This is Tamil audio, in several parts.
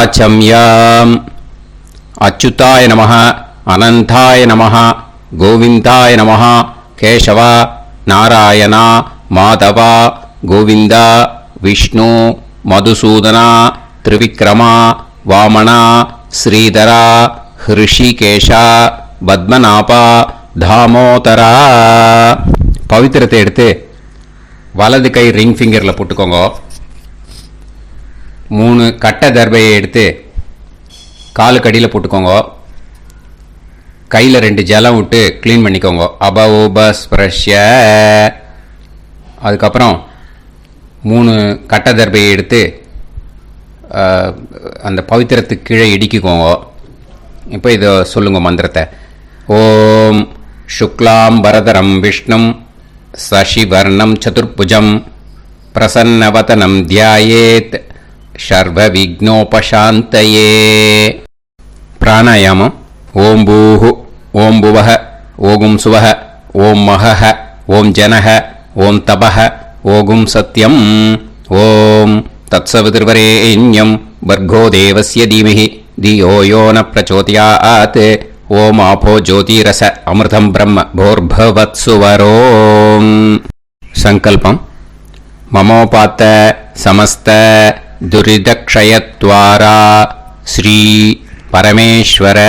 वाचम्याम् अच्युताय नमः अनंताय नमः गोविंदाय नमः केशव नारायण माधव गोविंद विष्णु मधुसूदन त्रिविक्रम वामन श्रीधर ऋषिकेश पद्मनाभ दामोदर पवित्रத்தை எடுத்து வலது கை ரிங் ஃபிங்கரில் போட்டுக்கோங்க. 3 கட்டை தர்பையை எடுத்து காலுக்கடியில் போட்டுக்கோங்க. கையில் 2 ஜலம் விட்டு க்ளீன் பண்ணிக்கோங்க. அபஓபஸ்பிரஷ்ய. அதுக்கப்புறம் 3 கட்டை தர்பையை எடுத்து அந்த பவித்திரத்துக்கு கீழே இடிக்கிக்கோங்க. இப்போ இதை சொல்லுங்க மந்திரத்தை. ஓம் சுக்லாம் வரதரம் விஷ்ணும் சசிவர்ணம் சதுர்புஜம் பிரசன்னவதனம் தியாயேத் சர்வ விக்னோபசாந்தயே. பிராணாயாமம். ஓம் பூஹு ஓம் புவஹ ஓகும் சுவஹ ஓம் மஹஹ ஓம் ஜனஹ ஓம் தபஹ ஓகும் சத்யம் ஓம் தத்சவிதுர்வரேண்யம் வர்கோ தேவஸ்ய தீமஹி தியோ யோ ந பிரச்சோதயாத் ஓம் ஆபோ ஜோதிரச அமிர்தம் பிரம்ம போர்பவத்சுவரோம். சங்கல்பம். மமோபாத்த சமஸ்த துரிதக்ஷயத்வாரா ஸ்ரீ பரமேஸ்வர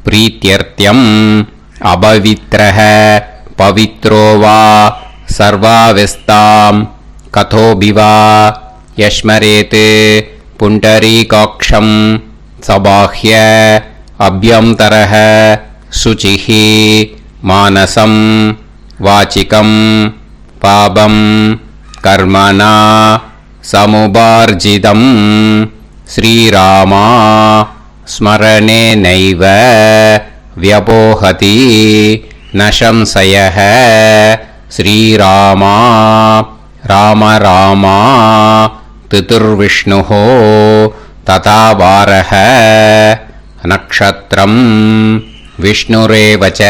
பிரீத்யர்த்தியம் அபவித்ரஹ பவித்ரோ வா சர்வாவஸ்தாம் கதோபிவா யஸ்மரேத் புண்டரீகாக்ஷம் சபாஹ்ய அப்யந்தரஹ சுசிஹ மானசம் வாசிகம் பாபம் கர்மணா சமுபார்ஜிதம் ஸ்ரீராமா ஸ்மரணேனைவ வ்யபோஹதி ந சம்சயः ஸ்ரீராமா ராம ராமா பிதுர்விஷ்ணுः ததா வாரः நக்ஷத்ரம் விஷ்ணுரேவ ச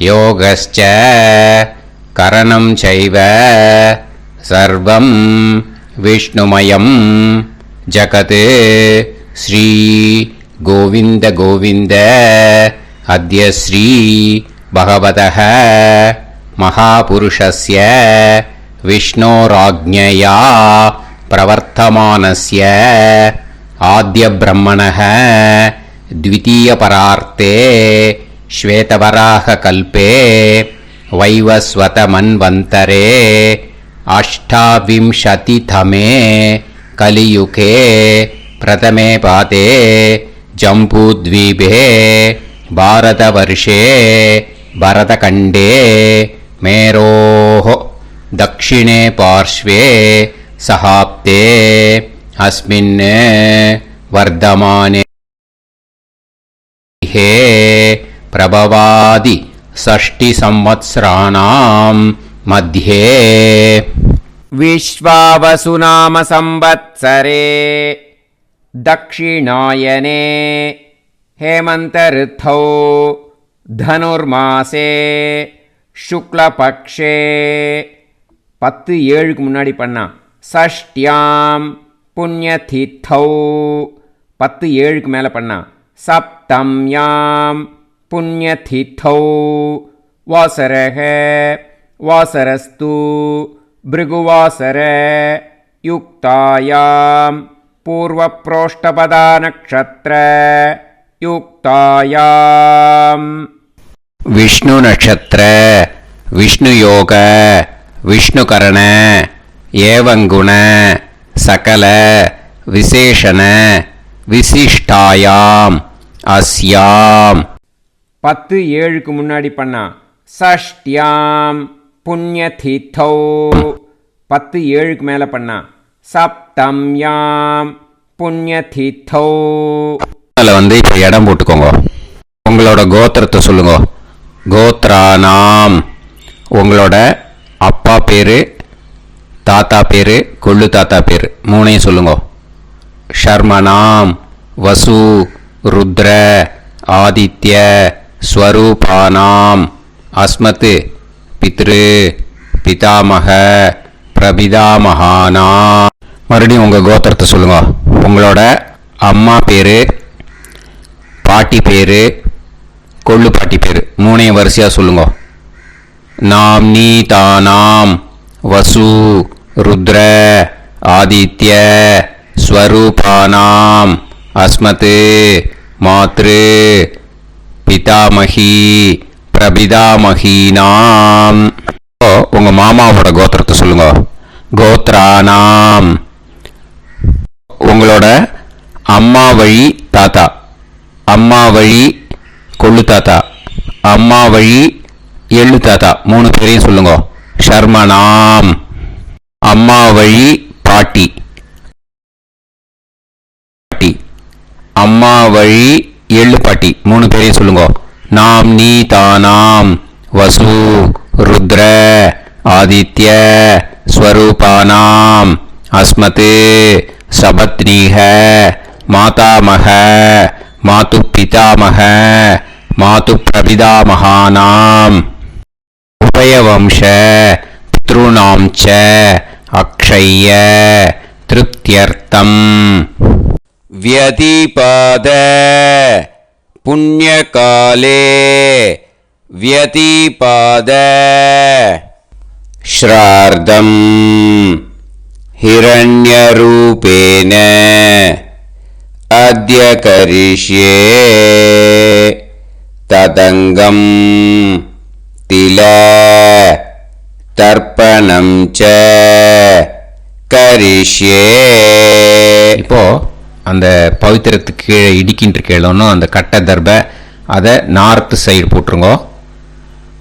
யோகஸ்ச கரணம் சைவ சர்வம் விஷ்ணுமயம் ஜகத் ஸ்ரீ கோவிந்த கோவிந்த அத்ய ஸ்ரீ பகவதः மகாபுருஷஸ்ய விஷ்ணோராஜ்ஞயா பிரவர்த்தமானஸ்ய ஆத்ய பிரம்மணः द्वितीयपरार्ते श्वेतवराहकल्पे वैवस्वतमन्वन्तरे अष्टाविंशतितमे कलियुगे प्रथमे पादे जम्बूद्वीपे भारतवर्षे भरतखण्डे मेरोः दक्षिणे पार्श्वे सहाब्दे अस्मिन् वर्धमाने प्रभवादि षष्टि संवत्सराणां मध्ये विश्वावसुनाम संवत्सरे दक्षिणायने हेमंत ऋतौ धनुर्मासे शुक्लपक्षे 10-7 முன்னாடி பண்ணா षष्ट्याम पुण्यतिथौ 10-7 மேல பண்ணா सप्तम्यां पुण्यतिथौ वासरः वासरस्तु भृगुवासर युक्तायां पूर्वप्रोष्ठपदा नक्षत्र युक्तायां विष्णु नक्षत्र विष्णु योग विष्णुकरण एवं गुण सकल विशेषण विशिष्टायाम अस्याम 10-7 முன்னாடி பண்ணா षष्ट्याम पुण्यतिथौ 10-7 மேல பண்ணா सप्तम्याम पुण्यतिथौ. அதுல வந்து இப்ப இடம் போட்டுக்கோங்க. உங்களோட கோத்திரத்தை சொல்லுங்க. கோத்ரானாம் உங்களோட அப்பா பேரு தாத்தா பேரு கொள்ளு தாத்தா பேரு 3ஐயும் சொல்லுங்க. शर्मणाम वसु रुद्र आदित्य स्वरूपानाम अस्मत् पितृ पितामह பிரபிதாமகானா. மறுபடியும் உங்கள் கோத்திரத்தை சொல்லுங்க. உங்களோட அம்மா பேர், பாட்டி பேர், கொள்ளு பாட்டி பேர் மூணையும் வரிசையாக சொல்லுங்க. நாம் நீ தானாம் வசு ருத்ர ஆதித்ய ஸ்வரூபானாம் அஸ்மத் மாத்ரு பிதாமகி பிரபிதாமகீனாம். உங்கள் மாமாவோட கோத்திரத்தை சொல்லுங்க. கோத்ரானாம். உங்களோட அம்மா வழி தாத்தா, அம்மா வழி கொள்ளு தாத்தா, அம்மா வழி எள்ளு தாத்தா மூணு பேரையும் சொல்லுங்க. ஷர்மனாம். அம்மா வழி பாட்டி, அம்மா வழி எள்ளு பாட்டி மூணு பேரையும் சொல்லுங்க. நாம் நீ தானாம் வசு ருத்ர ஆதித்ய ஸ்வரூபானாம் அஸ்மத் சபத்னீஹ மாதாமக மாது பிதாமக மாது பிரபிதாமகானாம் உபயவம்ச பித்ருணாம் ச அக்ஷய்ய திருப்தியர்த்தம். व्यतिपाद पुण्यकाले व्यतिपाद श्रार्धं हिरण्यरूपेण अद्य करिष्ये तदङ्गं तिल तर्पणं च करिष्ये. இப்போ அந்த பவித்திரத்துக்கு கீழே இடிக்கின்ற கீழே அந்த கட்டை தர்பை அதை நார்த்து சைடு போட்டுருங்க.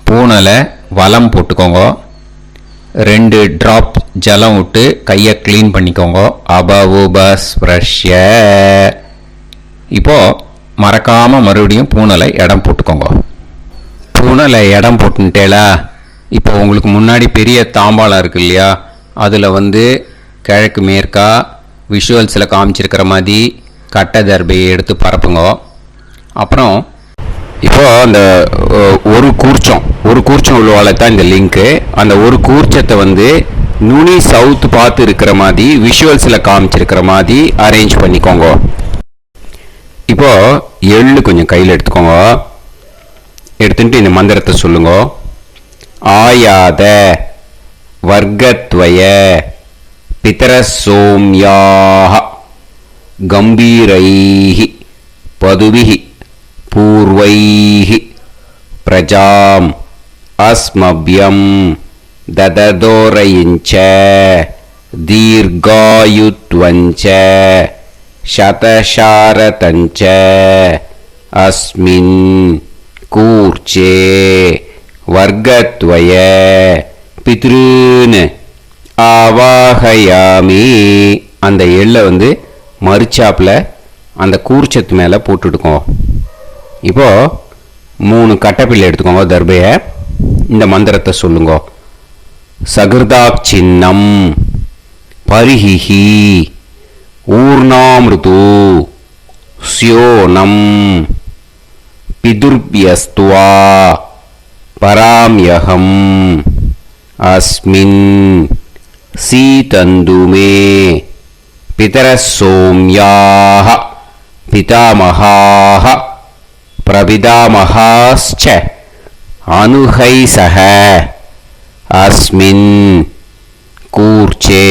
பூனலை வலம் போட்டுக்கோங்க. 2 ட்ராப் ஜலம் விட்டு கையை க்ளீன் பண்ணிக்கோங்க. அபவுபஸ்ப்ரஷ்ய. இப்போது மறக்காமல் மறுபடியும் பூனலை இடம் போட்டுக்கோங்க. பூனலை இடம் போட்டுட்டேலா. இப்போ உங்களுக்கு முன்னாடி பெரிய தாம்பாளம் இருக்கு இல்லையா, அதில் கிழக்கு மேற்கா விஷுவல்ஸில் காமிச்சிருக்கிற மாதிரி கட்டை தர்பையை எடுத்து பரப்புங்க. அப்புறம் இப்போது அந்த ஒரு கூர்ச்சம் உள்ளவால தான் இந்த லிங்க்கு. அந்த ஒரு கூர்ச்சத்தை நுனி சவுத்து பார்த்து இருக்கிற மாதிரி விஷுவல்ஸில் காமிச்சிருக்கிற மாதிரி அரேஞ்ச் பண்ணிக்கோங்க. இப்போது எள்ளு கொஞ்சம் கையில் எடுத்துக்கோங்க. எடுத்துட்டு இந்த மந்திரத்தை சொல்லுங்க. ஆயாத வர்க்கத்வய பிதரசோம்யாஹ கம்பீரைஹி பதுபிஹி பூர்வைஹி பிரஜாம் அஸ்மப்யம் தததோரயிஞ்ச தீர்காயுத்வஞ்ச சதசாரதஞ்ச அஸ்மின் கூர்ச்சே வர்க்கத்வய பித்ருன் ஆவாஹயாமி. அந்த எள்ளை மறுச்சாப்பில் அந்த கூர்ச்சத்து மேலே போட்டுடுக்கோங்க. இப்போது 3 கட்டைப்பிள்ளை எடுத்துக்கோங்க. தர்பையை இந்த மந்திரத்தை சொல்லுங்க. சகிருதாக் சின்னம் பரிஹிஹி ஊர்ணாமிருது ஸ்யோனம் பிதுர்பியஸ்துவா பராம்யகம் அஸ்மின் சீதந்துமே பிதரசோம்யாஹ பிதாமகாஹ பிரபிதாமகாஸ்ச அனுஹைசஹ அஸ்மின் கூர்ச்சே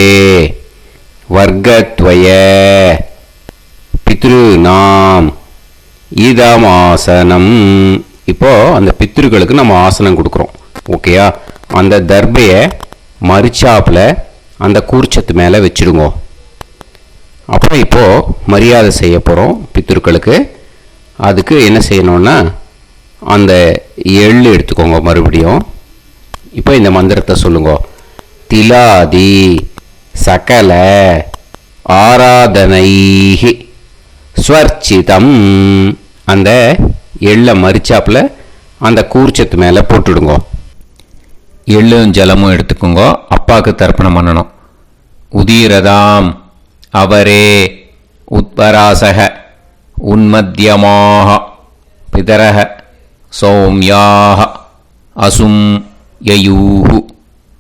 வர்க்கத்வய பித்ருநாம் இதமாசனம். இப்போது அந்த பித்ருக்களுக்கு நம்ம ஆசனம் கொடுக்குறோம். ஓகேயா? அந்த தர்பையை மறுச்சாப்பில் அந்த கூர்ச்சத்து மேலே வச்சுடுங்க. அப்புறம் இப்போது மரியாதை செய்ய போகிறோம் பித்ருக்களுக்கு. அதுக்கு என்ன செய்யணும்னா அந்த எள்ளு எடுத்துக்கோங்க. மறுபடியும் இப்போ இந்த மந்திரத்தை சொல்லுங்க. திலாதி சகல ஆராதனைஹி ஸ்வர்ச்சிதம். அந்த எள்ளை மரிச்சாப்பில் அந்த கூர்ச்சத்து மேலே போட்டுடுங்க. எள்ளும் ஜலமும் எடுத்துக்கோங்க. அப்பாவுக்கு தர்ப்பணம் பண்ணணும். உதீரதாம் அவரே உத்பராசக உன்மத்தியமாக பிதரக சௌமியாக அசும் யயூஹு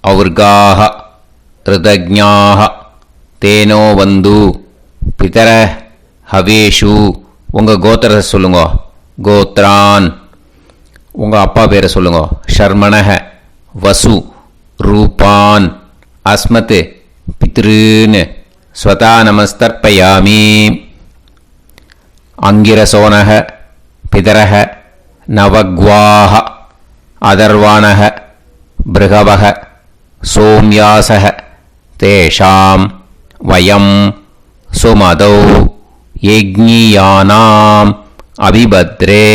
அவர்காக ரிதஜ்ஞாக தேனோ வந்து பிதர ஹவேஷு உங்கள் கோத்திரத்தை சொல்லுங்க. கோத்ரான் உங்கள் அப்பா பேரை சொல்லுங்க. ஷர்மணஹ வசு ரூபான் அஸ்மத் பித்ருன்னு ஸ்வதா நமஸ்தர்ப்பயாமி. அங்கிரசோனஹ பிதரஹ நவக்வாஹ அதர்வாணஹ பிருகவஹ சோம்யாசஹ தேஷாம் வயம் சுமதௌ யஜ்ஞியானாம் அபிபத்ரே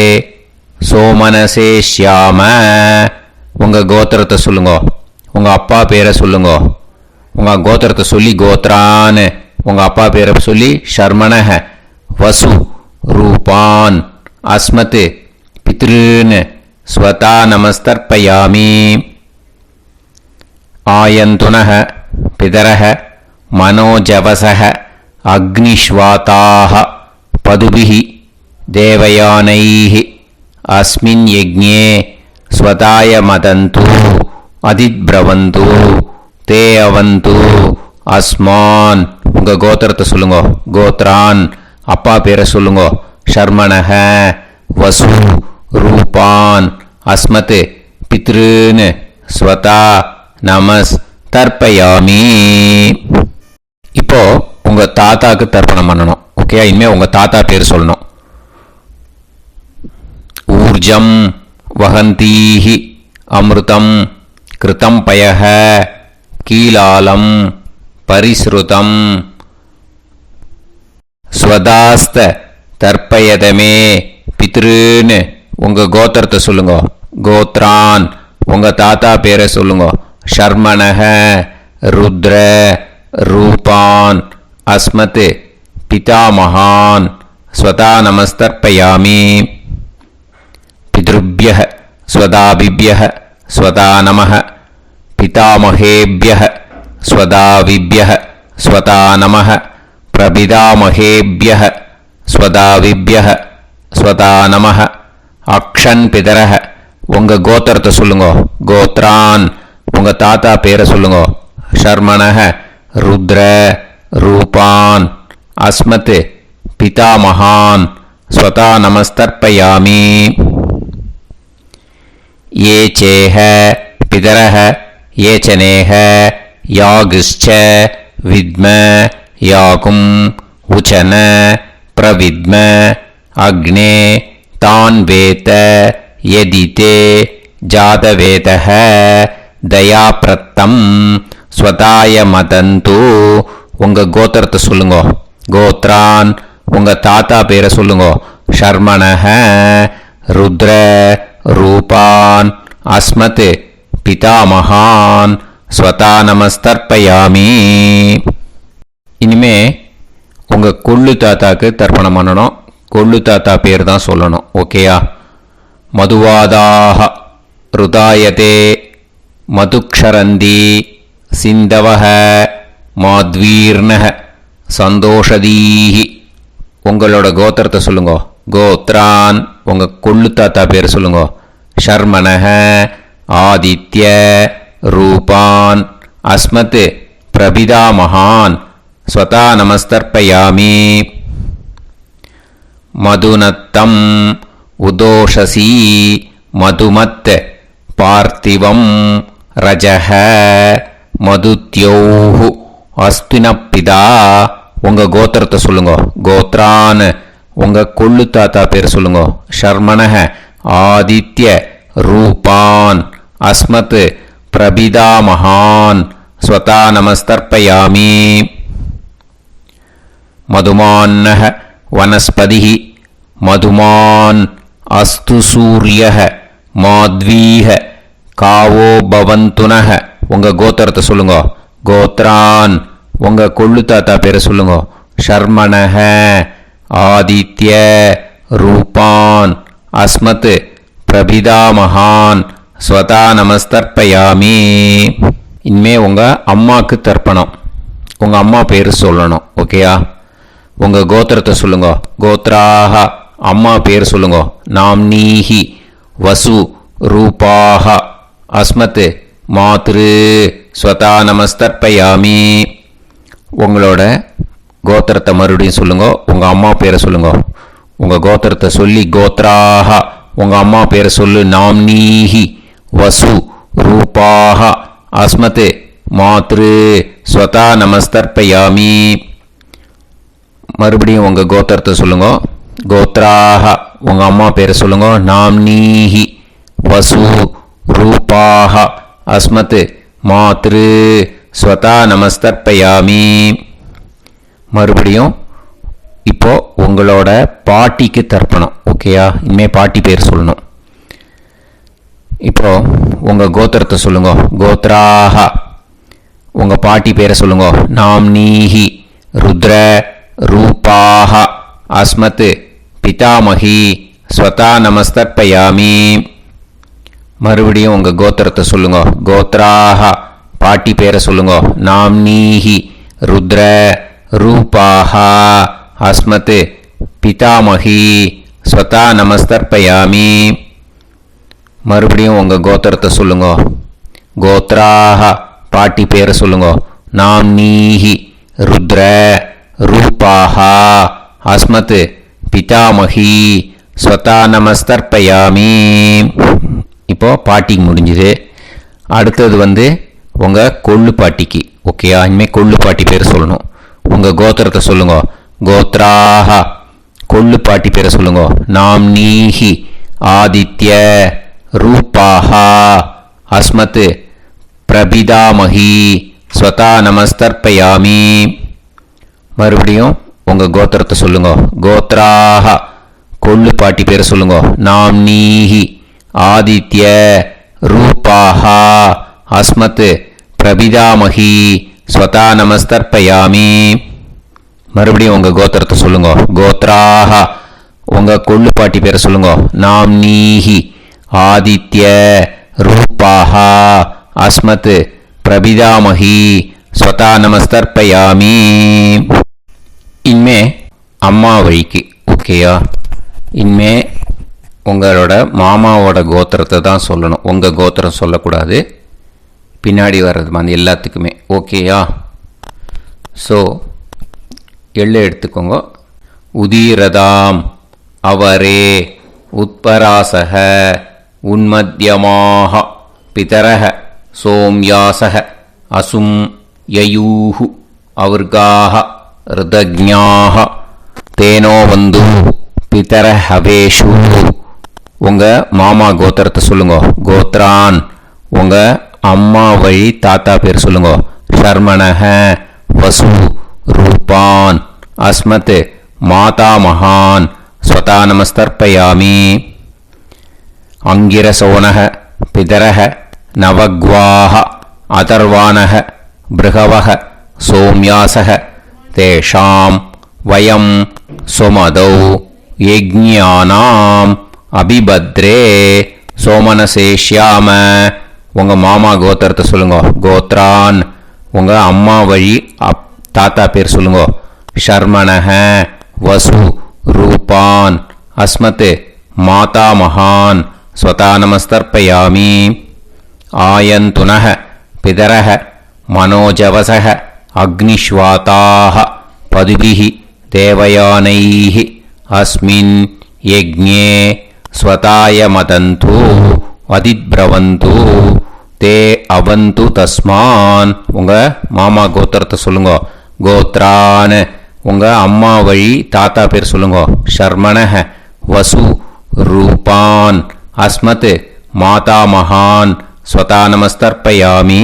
சோமனசேஷ்யாம. உங்கள் கோத்திரத்தை சொல்லுங்க. உங்கள் அப்பா பேரை சொல்லுங்க. உங்கள் கோத்திரத்தை சொல்லி கோத்ரான்னு உங்கள் அப்பா பேரை சொல்லி ஷர்மணஹ வசு ரூபான் அஸ்மத் பித்ருன்னு ஸ்வதா நமஸ்தர்ப்பயாமி. ஆயந்துனஹ பிதரஹ மனோஜவசஹ அக்னிஷ்வாதாஹ பதுபிஹி தேவயானைஹி அஸ்மின் யஜ்ஞே ஸ்வதாய மதந்து அதித்ப்ரவந்து தே அவந்து அஸ்மான். உங்கள் கோத்திரத்தை சொல்லுங்க. கோத்ரான் அப்பா பேரை சொல்லுங்க. ஷர்மணஹ வசு ரூபான் அஸ்மத் பித்ருன்னு ஸ்வதா நமஸ் தர்ப்பயாமி. இப்போ உங்கள் தாத்தாக்கு தர்ப்பணம் பண்ணணும். ஓகே, இனிமேல் உங்கள் தாத்தா பேர் சொல்லணும். ஊர்ஜம் வஹந்தீஹி அமிர்தம் கிருதம் பயஹ கீலாலம் பரிஸ்ருதம் ஸ்வதாஸ்த தர்ப்பயதமே பித்ருன்னு உங்கள் கோத்திரத்தை சொல்லுங்க. கோத்ரான் உங்கள் தாத்தா பேரை சொல்லுங்க. ஷர்மணஹ ருத்ர ரூபான் அஸ்மத் பிதாமகான் ஸ்வதா நமஸ்தர்ப்பயாமி. பித்ருப்யஹ ஸ்வதாபிப்யஹ ஸ்வதா நமஹ பிதாமகேப்யஹ ஸ்வதாவிப்யஹ ஸ்வதா நமஹ பிரபிதாமகேப்யஹ ஸ்வதாவிப்யஹ ஸ்வதா நமஹ. அக்ஷன் பிதரஹ உங்கள் கோத்திரத்தை சொல்லுங்க. கோத்ரான் உங்கள் தாத்தா பேரை சொல்லுங்க. ஷர்மணஹ ருத்ர ரூபான் அஸ்மத் பிதாமகான் ஸ்வதா நமஸ்தர்ப்பயாமி. ये चेह पितरः ये चनेह यागश्च विद्म याकुं उचन प्रविद्म अग्ने तान् वेत यदिते जातवेतः दयाप्रत्तं स्वताय मदन्तु. உங்கள் கோத்திரத்தை சொல்லுங்க. கோத்ரான் உங்கள் தாத்தா பேரை சொல்லுங்க. ஷர்மணஹ ருத்ர ரூபான் அஸ்மத் பிதாமகான் ஸ்வதா நமஸ்தர்ப்பயாமி. இனிமே உங்கள் கொள்ளு தாத்தாக்கு தர்ப்பணம் பண்ணணும். கொள்ளு தாத்தா பேர் தான் சொல்லணும். ஓகேயா? மதுவாதாக ருதாயதே மதுக்ஷரந்தி சிந்தவஹ மாத்வீர்ணஹ சந்தோஷதீஹி. உங்களோட கோத்திரத்தை சொல்லுங்க. கோத்ரான் உங்கள் கொள்ளு தாத்தா பேர் சொல்லுங்க. ஷர்மணஹ ஆதித்ய ரூபான் அஸ்மத் பிரபிதாமகான் ஸ்வதா நமஸ்தர்ப்பயாமி. மதுநத்தம் உதோஷசி மதுமத் பார்த்திவம் ரஜஹ மதுத்யோஹு அஸ்தினப்பிதா. உங்கள் கோத்திரத்தை சொல்லுங்க. கோத்ரான் உங்கள் கொள்ளு தாத்தா பேர் சொல்லுங்க. ஷர்மணஹ ஆதித்ய ரூபான் அஸ்மத் பிரபிதாமகான் ஸ்வதா நமஸ்தர்ப்பயாமி. மதுமான்னஹ வனஸ்பதிஹி மதுமான் அஸ்து சூரியஹ மாத்வீஹ காவோ பவந்துனஹ. உங்கள் கோத்திரத்தை சொல்லுங்க. கோத்ரான் உங்கள் கொள்ளு தாத்தா பேரை சொல்லுங்க. ஷர்மணஹ ஆதித்ய ரூபான் அஸ்மத் பிரபிதாமகான் ஸ்வதா நமஸ்தர்ப்பயாமி. இனிமே உங்கள் அம்மாவுக்கு தர்ப்பணம். உங்கள் அம்மா பேர் சொல்லணும். ஓகேயா? உங்கள் கோத்திரத்தை சொல்லுங்க. கோத்ராஹ அம்மா பேர் சொல்லுங்க. நாம்னீஹி வசு ரூபாஹ அஸ்மத் மாத்ரு ஸ்வதா நமஸ்தர்ப்பயாமி. உங்களோட கோத்திரத்தை மறுபடியும் சொல்லுங்க. உங்கள் அம்மா பேரை சொல்லுங்க. உங்கள் கோத்திரத்தை சொல்லி கோத்ராஹா உங்கள் அம்மா பேரை சொல்லு. நாம்னீஹி வசு ரூபாஹா அஸ்மத் மாத்ரு ஸ்வதா நமஸ்தர்ப்பயாமி. மறுபடியும் உங்கள் கோத்திரத்தை சொல்லுங்க. கோத்ராஹா உங்கள் அம்மா பேரை சொல்லுங்க. நாம்னீஹி வசு ரூபாஹா அஸ்மத் மாத்ரு ஸ்வதா நமஸ்தர்ப்பயாமி. மறுபடியும் இப்போ உங்களோட பாட்டிக்கு தர்ப்பணம். ஓகேயா? இனிமேல் பாட்டி பேர் சொல்லணும். இப்போ உங்கள் கோத்திரத்தை சொல்லுங்க. கோத்ராஹா உங்கள் பாட்டி பேரை சொல்லுங்க. நாம்னீஹி ருத்ர ரூபாஹா அஸ்மத் பிதாமகி ஸ்வதா நமஸ்தர்ப்பயாமி. மறுபடியும் உங்கள் கோத்திரத்தை சொல்லுங்க. கோத்ராஹா பாட்டி பேரை சொல்லுங்க. நாம்னீஹி ருத்ர ரூபாஹா அஸ்மத் பிதாமகி ஸ்வதா நமஸ்தர்ப்பயாமி. மறுபடியும் உங்கள் கோத்திரத்தை சொல்லுங்க. கோத்ராஹா பாட்டி பேரை சொல்லுங்க. நாம்னீஹி ருத்ர ரூபாஹா அஸ்மத் பிதாமகி ஸ்வதா நமஸ்தர்ப்பயாமி. இப்போ பாட்டிக்கு முடிஞ்சுது. அடுத்தது உங்கள் கொள்ளு பாட்டிக்கு. ஓகேயா? இனிமேல் கொள்ளு பாட்டி பேர் சொல்லணும். உங்கள் கோத்திரத்தை சொல்லுங்க. கோத்ராஹா கொள்ளு பாட்டி பேரை சொல்லுங்க. நாம்னீஹி ஆதித்ய ரூபாஹா அஸ்மத் பிரபிதாமகி ஸ்வதா நமஸ்தர்ப்பயாமி. மறுபடியும் உங்கள் கோத்திரத்தை சொல்லுங்க. கோத்ராஹா கொள்ளு பாட்டி பேரை சொல்லுங்க. நாம்னீஹி ஆதித்ய ரூபாஹா அஸ்மத் பிரபிதாமகி ஸ்வதா நமஸ்தர்ப்பயாமி. மறுபடியும் உங்கள் கோத்திரத்தை சொல்லுங்க. கோத்ராஹா உங்கள் கொள்ளு பாட்டி பேரை சொல்லுங்க. நாம்னீஹி ஆதித்ய ரூபாஹா அஸ்மத் பிரபிதாமகி ஸ்வதா நமஸ்தர்ப்பயாமி. இனிமே அம்மா வழிக்கு. ஓகேயா? இனிமே உங்களோட மாமாவோட கோத்திரத்தை தான் சொல்லணும். உங்கள் கோத்திரம் சொல்லக்கூடாது. பின்னாடி வர்றது எல்லாத்துக்குமே. ஓகேயா? ஸோ எள்ளு எடுத்துக்கோங்க. உதீரதாம் அவரே உத்பராசக உன்மத்யமாக பிதரக சோம்யாசக அசும் யயூஹு அவர்காக ருதஜ்ஞாக தேனோ வந்து பிதர ஹவேஷு. உங்கள் மாமா கோத்திரத்தை சொல்லுங்க. கோத்ரான் உங்கள் அம்மா வழி தாத்தா பேர் சொல்லுங்க. ஷர்மணஹ வசு ரூபான் அஸ்மத் மாதா மகான் ஸ்வதா நமஸ்தர்ப்பயாமி. அங்கிரசோனஹ பிதரஹ நவக்வாஹ அதர்வானஹ பிருகவஹ சோம்யாசஹ தேஷாம் வயம் சுமதௌ யஜ்ஞானாம் அபிபத்ரே சோமனசேஷ்யாம. உங்கள் மாமா கோத்திரத்தை சொல்லுங்க. கோத்ரான் உங்கள் அம்மா வழி தாத்தா பேர் சொல்லுங்க. ஷர்மணஹ வசு ரூபான் அஸ்மத் மாதா மகான் ஸ்வதா நமஸ்தர்ப்பயாமி. ஆயந்துனஹ பிதரஹ மனோஜவசஹ அக்னிஷ்வாதாஹ பதுபிஹி தேவயானைஹி அஸ்மின் யஜ்ஞே ஸ்வதாய மதந்து அதிப்ரவந்து தே அவந்து தஸ்மான். உங்கள் மாமா கோத்திரத்தை சொல்லுங்க. கோத்ரான் உங்கள் அம்மா வழி தாத்தா பேர் சொல்லுங்க. ஷர்மணஹ வசு ரூபான் அஸ்மத் மாதா மகான் ஸ்வதா நமஸ்தர்ப்பயாமி.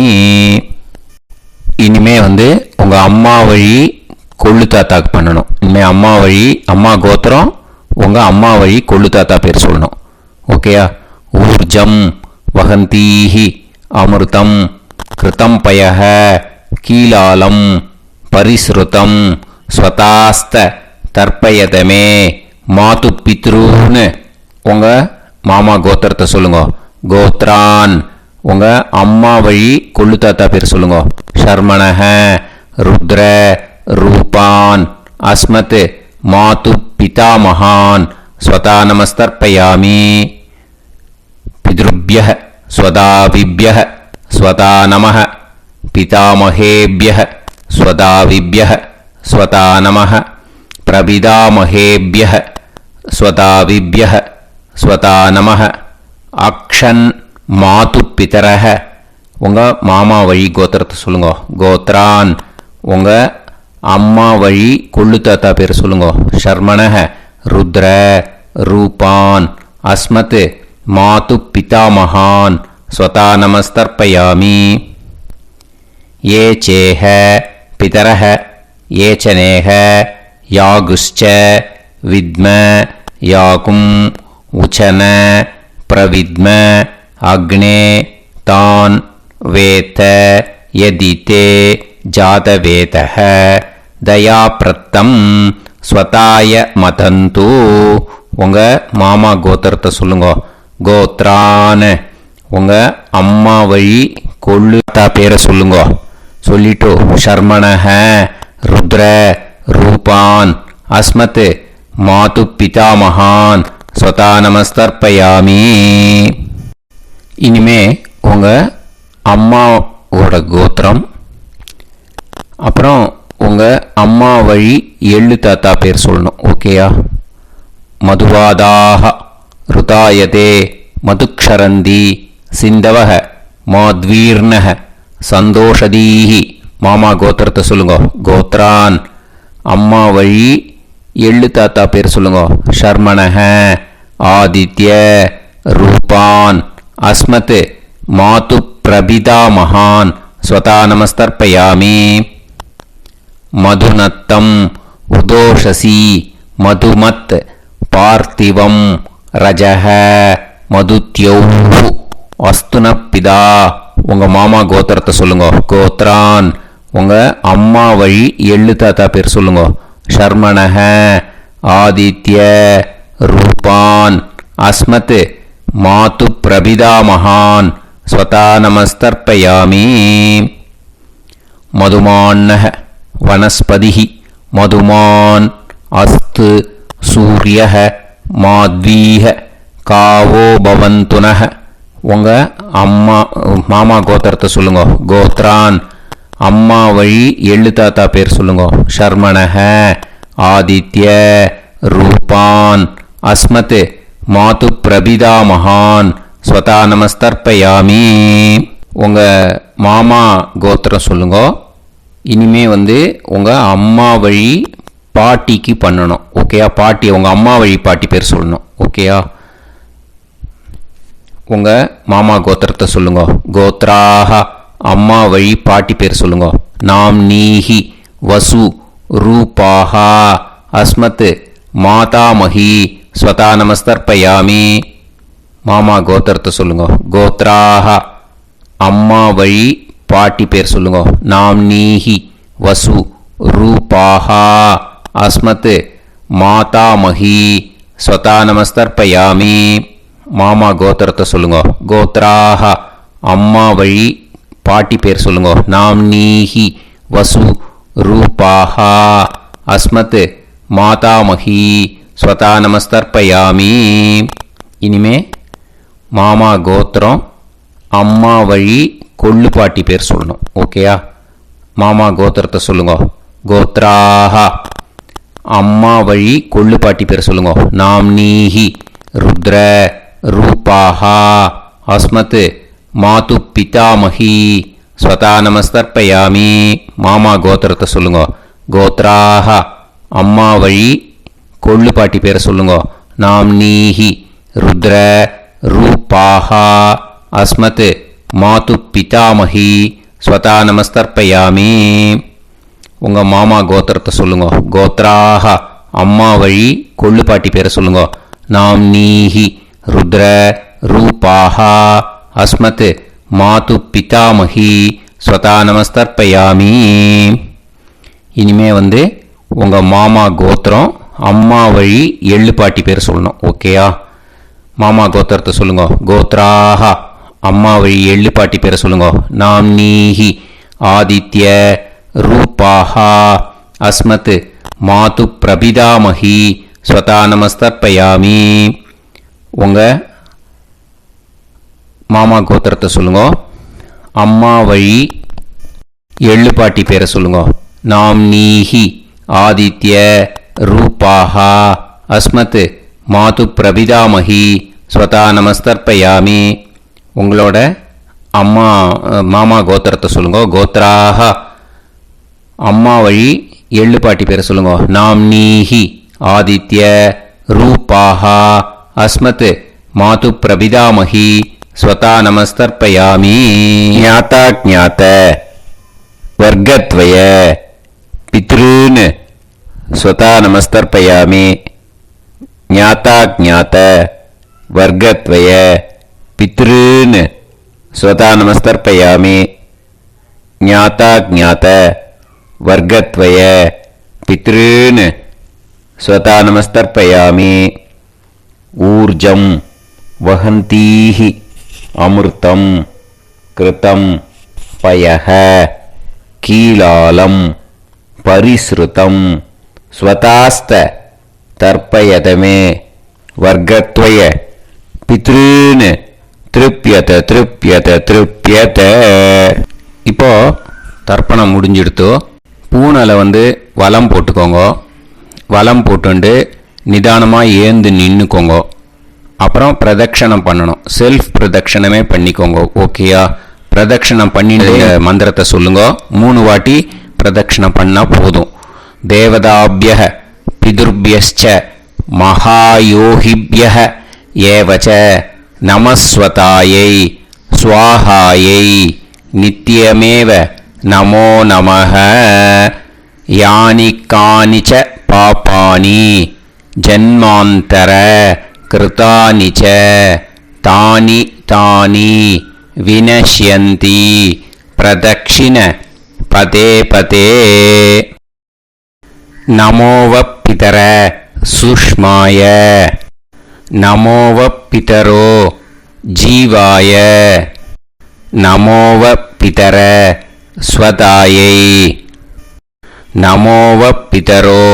இனிமே உங்கள் அம்மா வழி கொள்ளு தாத்தாக்கு பண்ணணும். இனிமேல் அம்மா வழி அம்மா கோத்திரம் உங்கள் அம்மா வழி கொள்ளு தாத்தா பேர் சொல்லணும். ஓகேயா? ஊர்ஜம் வகந்தீஹி அமிர்தம் கிருதம் பயஹ கீலாலம் பரிஸ்ருதம் ஸ்வதாஸ்த தர்ப்பயதமே மாது பித்ருன்னு. உங்கள் மாமா கோத்திரத்தை சொல்லுங்க. கோத்ரான் உங்கள் அம்மா வழி கொள்ளு தாத்தா பேர் சொல்லுங்க. ஷர்மணஹ ருத்ர ரூபான் அஸ்மத் மாது பிதாமகான் ஸ்வதா நமஸ்தர்ப்பயாமி. பித்ருப்யஹ ஸ்வதாவிப்யஹ ஸ்வதா நமஹ பிதாமகேப்யஹ ஸ்வதாவிப்யஹ ஸ்வதா நமः பிரபிதாமஹேப்யः ஸ்வதாவிப்யः ஸ்வதா நமः அக்ஷன் மாது பிதரஹ உங்கள் மாமா வழி கோத்திரத்தை சொல்லுங்க. கோத்ரான் உங்கள் அம்மா வழி கொள்ளு தாத்தா பேர் சொல்லுங்க. ஷர்மணஹ ருத்ர ரூபான் அஸ்மத் மாது பிதாமகான் ஸ்வதா நமஸ்தர்ப்பயாமி. ये चेह पितरः ये च नेह यागुश्च विद्म याकुम् उचन प्रविद्म अग्ने तान् वेत यदिते जातवेतः दयाप्रत्तं स्वताय मदन्तु உங்கள் மாமா கோத்திரத்தை சொல்லுங்க. கோத்ரான் உங்கள் அம்மா வழி கொள்ளு தாத்தா பேரை சொல்லுங்க. சொல்லிட்டு ஷர்மணஹ ருத்ர ரூபான் அஸ்மத் மாது பிதாமகான் ஸ்வதா நமஸ்தர்ப்பயாமி. இனிமே உங்கள் அம்மாவோட கோத்திரம், அப்புறம் உங்கள் அம்மா வழி எள்ளு தாத்தா பேர் சொல்லணும். ஓகேயா? மதுவாதாக ருதாயதே மதுக்ஷரந்தி சிந்தவஹ மாத்வீர்ணஹ சந்தோஷதீஹி. மாமா கோத்திரத்தை சொல்லுங்க. கோத்ரான் அம்மா வழி எள்ளு தாத்தா பேர் சொல்லுங்க. ஷர்மணஹ ஆதித்ய ரூபான் அஸ்மத் மாது பிரபிதாமகான் ஸ்வதா நமஸ்தர்ப்பயாமி. மதுநத்தம் உதோஷசி மதுமத் பார்த்திவம் ரஜஹ மதுத்யௌஹு அஸ்துனப்பிதா. உங்கள் மாமா கோத்திரத்தை சொல்லுங்க. கோத்ரான் உங்கள் அம்மா வழி எள்ளு தாத்தா பேர் சொல்லுங்க. ஷர்மணஹ ஆதித்ய ரூபான் அஸ்மத் மாது பிரபிதாமகான் ஸ்வதா நமஸ்தர்ப்பயாமி. மதுமான்னஹ வனஸ்பதிஹி மதுமான் அஸ்து சூரியஹ மாத்வீஹ காவோ பவந்துனஹ. உங்கள் மாமா கோத்திரத்தை சொல்லுங்க. கோத்ரான் அம்மா வழி எள்ளு தாத்தா பேர் சொல்லுங்க. ஷர்மணஹ ஆதித்ய ரூபான் அஸ்மத் மாது பிரபிதாமகான் ஸ்வதா நமஸ்தர்ப்பயாமி. உங்கள் மாமா கோத்திரம் சொல்லுங்க. இனிமே உங்கள் அம்மா வழி பாட்டிக்கு பண்ணணும். ஓகேயா? பாட்டி உங்கள் அம்மா வழி பாட்டி பேர் சொல்லணும். ஓகேயா? உங்கள் மாமா கோத்திரத்தை சொல்லுங்க. கோத்ராக அம்மா வழி பாட்டி பேர் சொல்லுங்க. நாம் நீஹி வசு ரூபாஹா அஸ்மத் மாதாமஹி ஸ்வதா நமஸ்தர்ப்பயாமி. மாமா கோத்திரத்தை சொல்லுங்க. கோத்ராக அம்மா வழி பாட்டி பேர் சொல்லுங்க. நாம் நீஹி வசு ரூபாஹா அஸ்மத் மாதாமஹி ஸ்வதா நமஸ்தர்ப்பயாமி. மாமா கோத்திரத்தை சொல்லுங்க. கோத்ராக அம்மா வழி பாட்டி பேர் சொல்லுங்க. நாம் நீஹி வசு ரூபாஹா அஸ்மத் மாதாமஹி ஸ்வதா நமஸ்தர்ப்பயாமி. இனிமே மாமா கோத்திரம் அம்மா வழி கொள்ளு பாட்டி பேர் சொல்லணும். ஓகேயா? மாமா கோத்திரத்தை சொல்லுங்க. கோத்ராக அம்மா வழி கொள்ளு பாட்டி பேர் சொல்லுங்க. நாம் நீஹி ருத்ர ரூபாஹா அஸ்மத் மாது பிதாமஹி ஸ்வதா நமஸ்தர்ப்பயாமி. மாமா கோத்திரத்தை சொல்லுங்க. கோத்ராக அம்மா வழி கொள்ளு பாட்டி பேரை சொல்லுங்க. நாம் நீஹி ருத்ர ரூபாஹா அஸ்மத் மாது பிதாமஹி ஸ்வதா நமஸ்தர்ப்பயாமி. உங்கள் மாமா கோத்திரத்தை சொல்லுங்க. கோத்ராக அம்மா வழி கொள்ளு பாட்டி பேரை சொல்லுங்க. நாம் நீஹி ருத்ர ரூபாஹா அஸ்மத் மாது பிதாமஹி ஸ்வதா நமஸ்தர்ப்பயாமி. இனிமே உங்கள் மாமா கோத்திரம் அம்மா வழி எள்ளு பாட்டி பேர் சொல்லணும். ஓகேயா? மாமா கோத்திரத்தை சொல்லுங்க. கோத்ராக அம்மா வழி எள்ளு பாட்டி பேரை சொல்லுங்க. நாம் நீஹி ஆதித்ய ரூபாஹா அஸ்மத் மாது பிரபிதாமஹி ஸ்வதா நமஸ்தர்ப்பயாமி. உங்கள் மாமா கோத்திரத்தை சொல்லுங்க. அம்மா வழி எள்ளு பாட்டி பேரை சொல்லுங்க. நாம் நீஹி ஆதித்ய ரூபாः அஸ்மத் மாது பிரபிதாமகி ஸ்வதா நமஸ்தர்ப்பயாமி. உங்களோட அம்மா மாமா கோத்திரத்தை சொல்லுங்க. கோத்ராக அம்மா வழி எள்ளு பாட்டி பேரை சொல்லுங்க. நாம்னீஹி ஆதித்ய ரூபாः அஸ்மத் மாது பிரபிதாமகி ஸ்வதா நமஸ்தர்ப்பயாமி. ஞாதா ஞாத வர்க்கத்வய பித்ருன் ஸ்வதா நமஸ்தர்ப்பயாமி. ஞாதா ஞாத வர்க்கத்வய பித்ருன் ஸ்வதா நமஸ்தர்ப்பயாமி. ஞாதா ஞாத வர்க்கத்வய பித்ருன் ஸ்வதா நமஸ்தர்ப்பயாமி. ஊர்ஜம் வஹந்தீஹி அமிர்தம் கிருதம் பயஹ கீலாலம் பரிஸ்ருதம் ஸ்வதாஸ்த தர்ப்பயதமே. வர்க்கத்வய பித்ருன் திருப்யத திருப்யத திருப்யத. இப்போ தர்ப்பணம் முடிஞ்சிடுத்தோ. பூனலை வலம் போட்டுக்கோங்க. வலம் போட்டுண்டு நிதானமாக ஏந்து நின்றுக்கோங்க. அப்புறம் பிரதட்சணம் பண்ணணும். செல்ஃப் பிரதட்சணமே பண்ணிக்கோங்க. ஓகேயா? பிரதட்சணம் பண்ணிட்டு மந்திரத்தை சொல்லுங்க. 3 வாட்டி பிரதட்சணம் பண்ணால் போதும். தேவதாபிய பிதுர்பியஸ்ச மகாயோகிபிய ஏவச்ச நமஸ்வதாயை ஸ்வாஹாயை நித்யமேவ நமோ நமஹ. யானி கானிச்ச பாபானி ஜன்மாந்தர கிருதானி ச தானி தானி வினஷ்யந்தி பிரதக்ஷிண பதே பதே. நமோவ பிதர சுஷ்மாய நமோவ பிதரோ ஜீவாய நமோவ பிதர ஸ்வதாயை நமோவ பிதரோ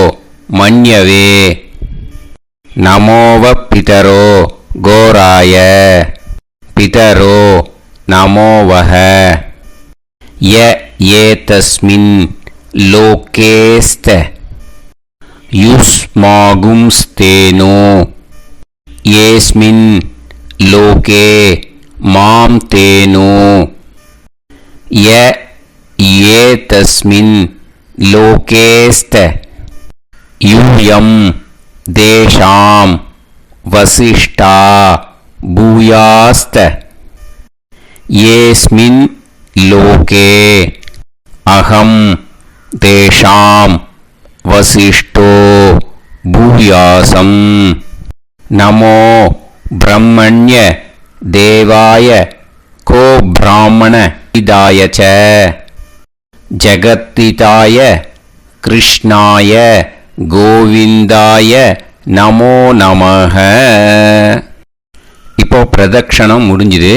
மன்யவே நமோவ பிதரோ கோராய பிதரோ நமோவஹ. ய ஏதஸ்மின் லோகேஸ்த யுஸ்மாகும்ஸ்தேனோ ஏஸ்மின் லோகே மாம் தேனோ. ய ஏதஸ்மின் லோகேஸ்த யூயம் தேஷாம் வசிஷ்டா பூயாஸ்த. ஏஸ்மின் லோகே அகம் தேஷாம் வசிஷ்டோ பூயாசம். நமோ பிரம்மண்ய தேவாய கோ பிராமண இதாய ச ஜகத்திதாய கிருஷ்ணாய கோவிந்தாய நமோ நமஹ. இப்போ பிரதட்சணம் முடிஞ்சுது.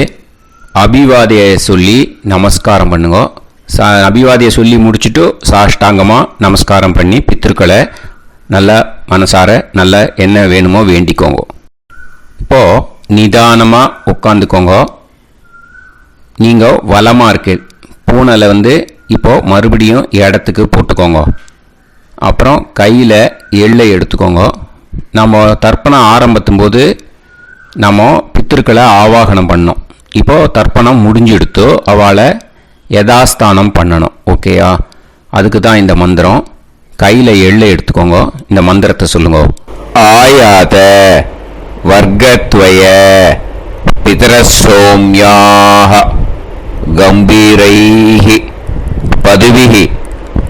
அபிவாதியை சொல்லி நமஸ்காரம் பண்ணுங்க. அபிவாதியை சொல்லி முடிச்சுட்டு சாஷ்டாங்கமாக நமஸ்காரம் பண்ணி பித்ருக்களை நல்லா மனசார நல்லா என்ன வேணுமோ வேண்டிக்கோங்க. இப்போது நிதானமாக உட்காந்துக்கோங்க. நீங்கள் வலமாக இருக்கு பூனலை இப்போது மறுபடியும் இடத்துக்கு போட்டுக்கோங்க. அப்புறம் கையில் எள்ளை எடுத்துக்கோங்க. நம்ம தர்ப்பணம் ஆரம்பத்தும் போது நம்ம பித்திருக்களை ஆவாகனம் பண்ணோம். இப்போது தர்ப்பணம் முடிஞ்செடுத்து அவளை யதாஸ்தானம் பண்ணணும். ஓகேயா? அதுக்கு தான் இந்த மந்திரம். கையில் எள்ளை எடுத்துக்கோங்க. இந்த மந்திரத்தை சொல்லுங்க. ஆயாத வர்க்கத்வய பிதரசோம்யாக கம்பீரைஹி பதுவிஹி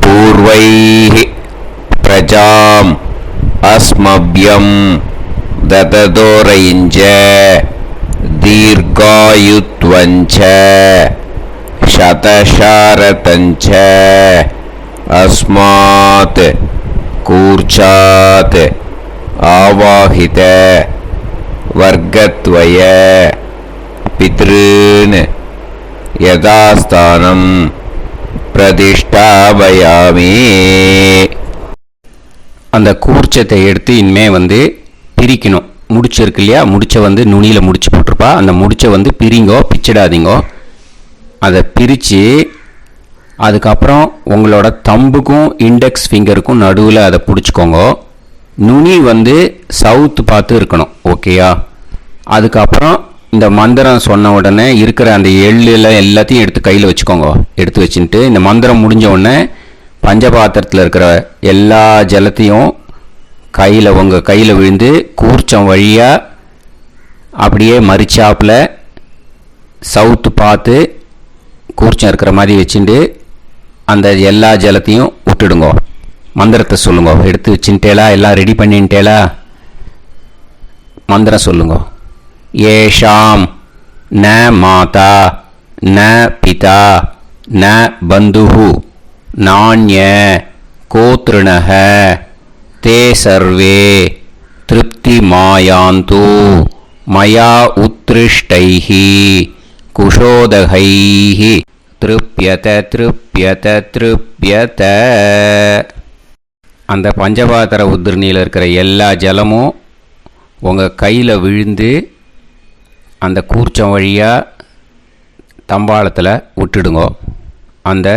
பூர்வைஹி பிரஜாம் அஸ்மப்யம் தததோரைஞ்ச தீர்காயுத்வஞ்ச சதசாரதஞ்ச அஸ்மாத் கூர்ச்சாத் ஆவாஹித வர்க்கத்வய பித்ருன் யதாஸ்தானம் பிரதிஷ்டாபயாமி. அந்த கூர்ச்சத்தை எடுத்து இனிமே பிரிக்கணும். முடிச்சிருக்கு இல்லையா? முடிச்ச நுனியில் முடிச்சு போட்டிருப்பா. அந்த முடிச்ச பிரிங்கோ, பிச்சிடாதீங்கோ. அதை பிரித்து அதுக்கப்புறம் உங்களோட தம்புக்கும் இண்டெக்ஸ் ஃபிங்கருக்கும் நடுவில் அதை பிடிச்சிக்கோங்க. நுனி வந்து சவுத் பார்த்து இருக்கணும். ஓகேயா? அதுக்கப்புறம் இந்த மந்திரம் சொன்ன உடனே இருக்கிற அந்த எள்ளில் எல்லாத்தையும் எடுத்து கையில் வச்சுக்கோங்க. எடுத்து வச்சுட்டு இந்த மந்திரம் முடிஞ்ச உடனே பஞ்சபாத்திரத்தில் இருக்கிற எல்லா ஜலத்தையும் உங்கள் கையில் விழுந்து கூர்ச்சம் வழியாக அப்படியே மறிச்சாப்பில் சவுத்து பார்த்து கூர்ச்சம் இருக்கிற மாதிரி வச்சுட்டு அந்த எல்லா ஜலத்தையும் விட்டுடுங்க. மந்திரத்தை சொல்லுங்க. எடுத்து வச்சுட்டேலா? எல்லாம் ரெடி பண்ணிட்டேலா? மந்திரம் சொல்லுங்க. ஏஷாம் ந மாதா ந பிதா ந பந்துஹு நாண்ய கோத்ருணஹ தே சர்வே திருப்தி மாயாந்து மயா உத்ருஷ்டைஹி குஷோதகைஹி திருப்யத திருப்யத திருப்யத. அந்த பஞ்சபாத்திர உதிரணியில் இருக்கிற எல்லா ஜலமும் உங்கள் கையில் விழுந்து அந்த கூர்ச்சம் வழியாக தம்பாளத்தில் விட்டுடுங்க. அந்த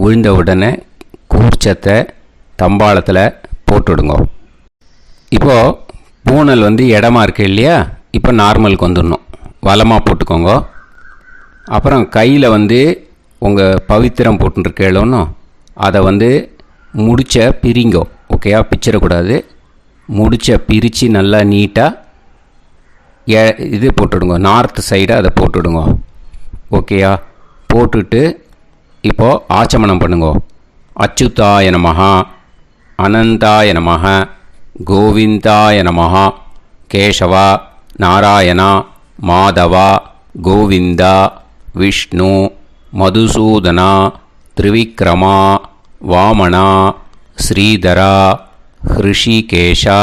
விழுந்த உடனே கூர்ச்சத்தை தம்பாளத்தில் போட்டுடுங்க. இப்போது பூனல் வந்து இடமா இருக்கு இல்லையா? இப்போ நார்மலுக்கு வந்துடணும். வலமாக போட்டுக்கோங்க. அப்புறம் கையில் வந்து உங்கள் பவித்திரம் போட்டுருக்கேளோன்னு அதை வந்து முடிச்ச பிரிங்கோ. ஓகேயா? பிச்சிடக்கூடாது. முடிச்ச பிரித்து நல்லா நீட்டாக இது போட்டுடுங்க. நார்த் சைடு அதை போட்டுடுங்க. ஓகேயா? போட்டுட்டு இப்போது ஆச்சமனம் பண்ணுங்க. அச்சுதாய நமஹ அனந்தாய நமஹ கோவிந்தாய நமஹ கேசவா நாராயணா மாதவா கோவிந்தா விஷ்ணு மதுசூதனா திரிவிக்ரமா வாமனா ஸ்ரீதரா ஹிருஷிகேஷா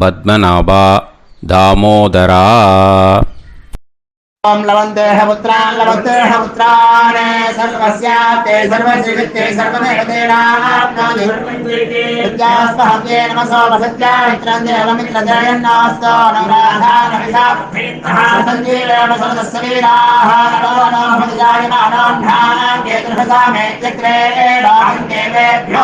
பத்மநாபா தாமோதரா. ओम लवन्तेह पुत्रान् सर्वस्याप्ते सर्वश्रीवित्ते सर्वदेवतेनाप्नोति विद्यास्महव्ये नमसो वसत्या मित्रं देवमित्रजयन्नास्तो नवराधानविषाः सञ्जीवेम सर्वस्वीराः नमो नमः जायमानान्धानां केतुर्भसा मे चक्रे राहं देवेभ्यो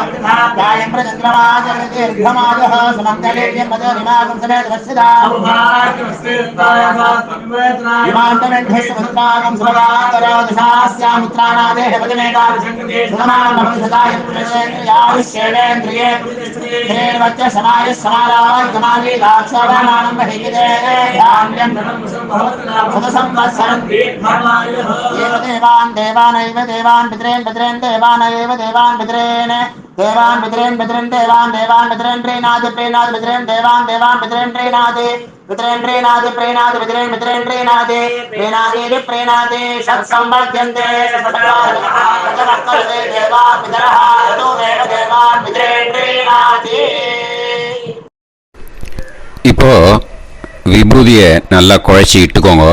गायं प्रचन्द्रमाजगदीर्घमाजः समन्तलेयं मदोनिमागं समेत वत्सदा इमान्तमेध्यस्वपुत्रागं सुभगान्तरादशास्यामुत्राणादेह पतिमेकादशङ्कृते सुधमानभविषदाय पुरुषेन्द्रियाविश्येवेन्द्रिये धेर्वच्च समायः समाराय समाली दाक्षाभामानं बहिविदे धान्यं सुतसंवत्सरं एव देवान् देवानैव देवान् पितॄन् पितॄन् देवानैव देवान् पितॄन् देवान् पितॄन् पितॄन् देवान् देवान् पितॄन् प्रीणाति प्रीणाति पितॄन् देवान् देवान् पितॄन् प्रीणाति पितॄन् प्रीणाति प्रीणाति पितॄन् पितॄन् प्रीणाति प्रीणाति प्रीणाति षट्संवर्ध्यन्ते षट्संवर्ध्यन्ते देवा पितरः ततोमेव देवान् पितॄन् प्रीणाति. இப்போ விபூதியை நல்லா குழைச்சி இட்டுக்கோங்க.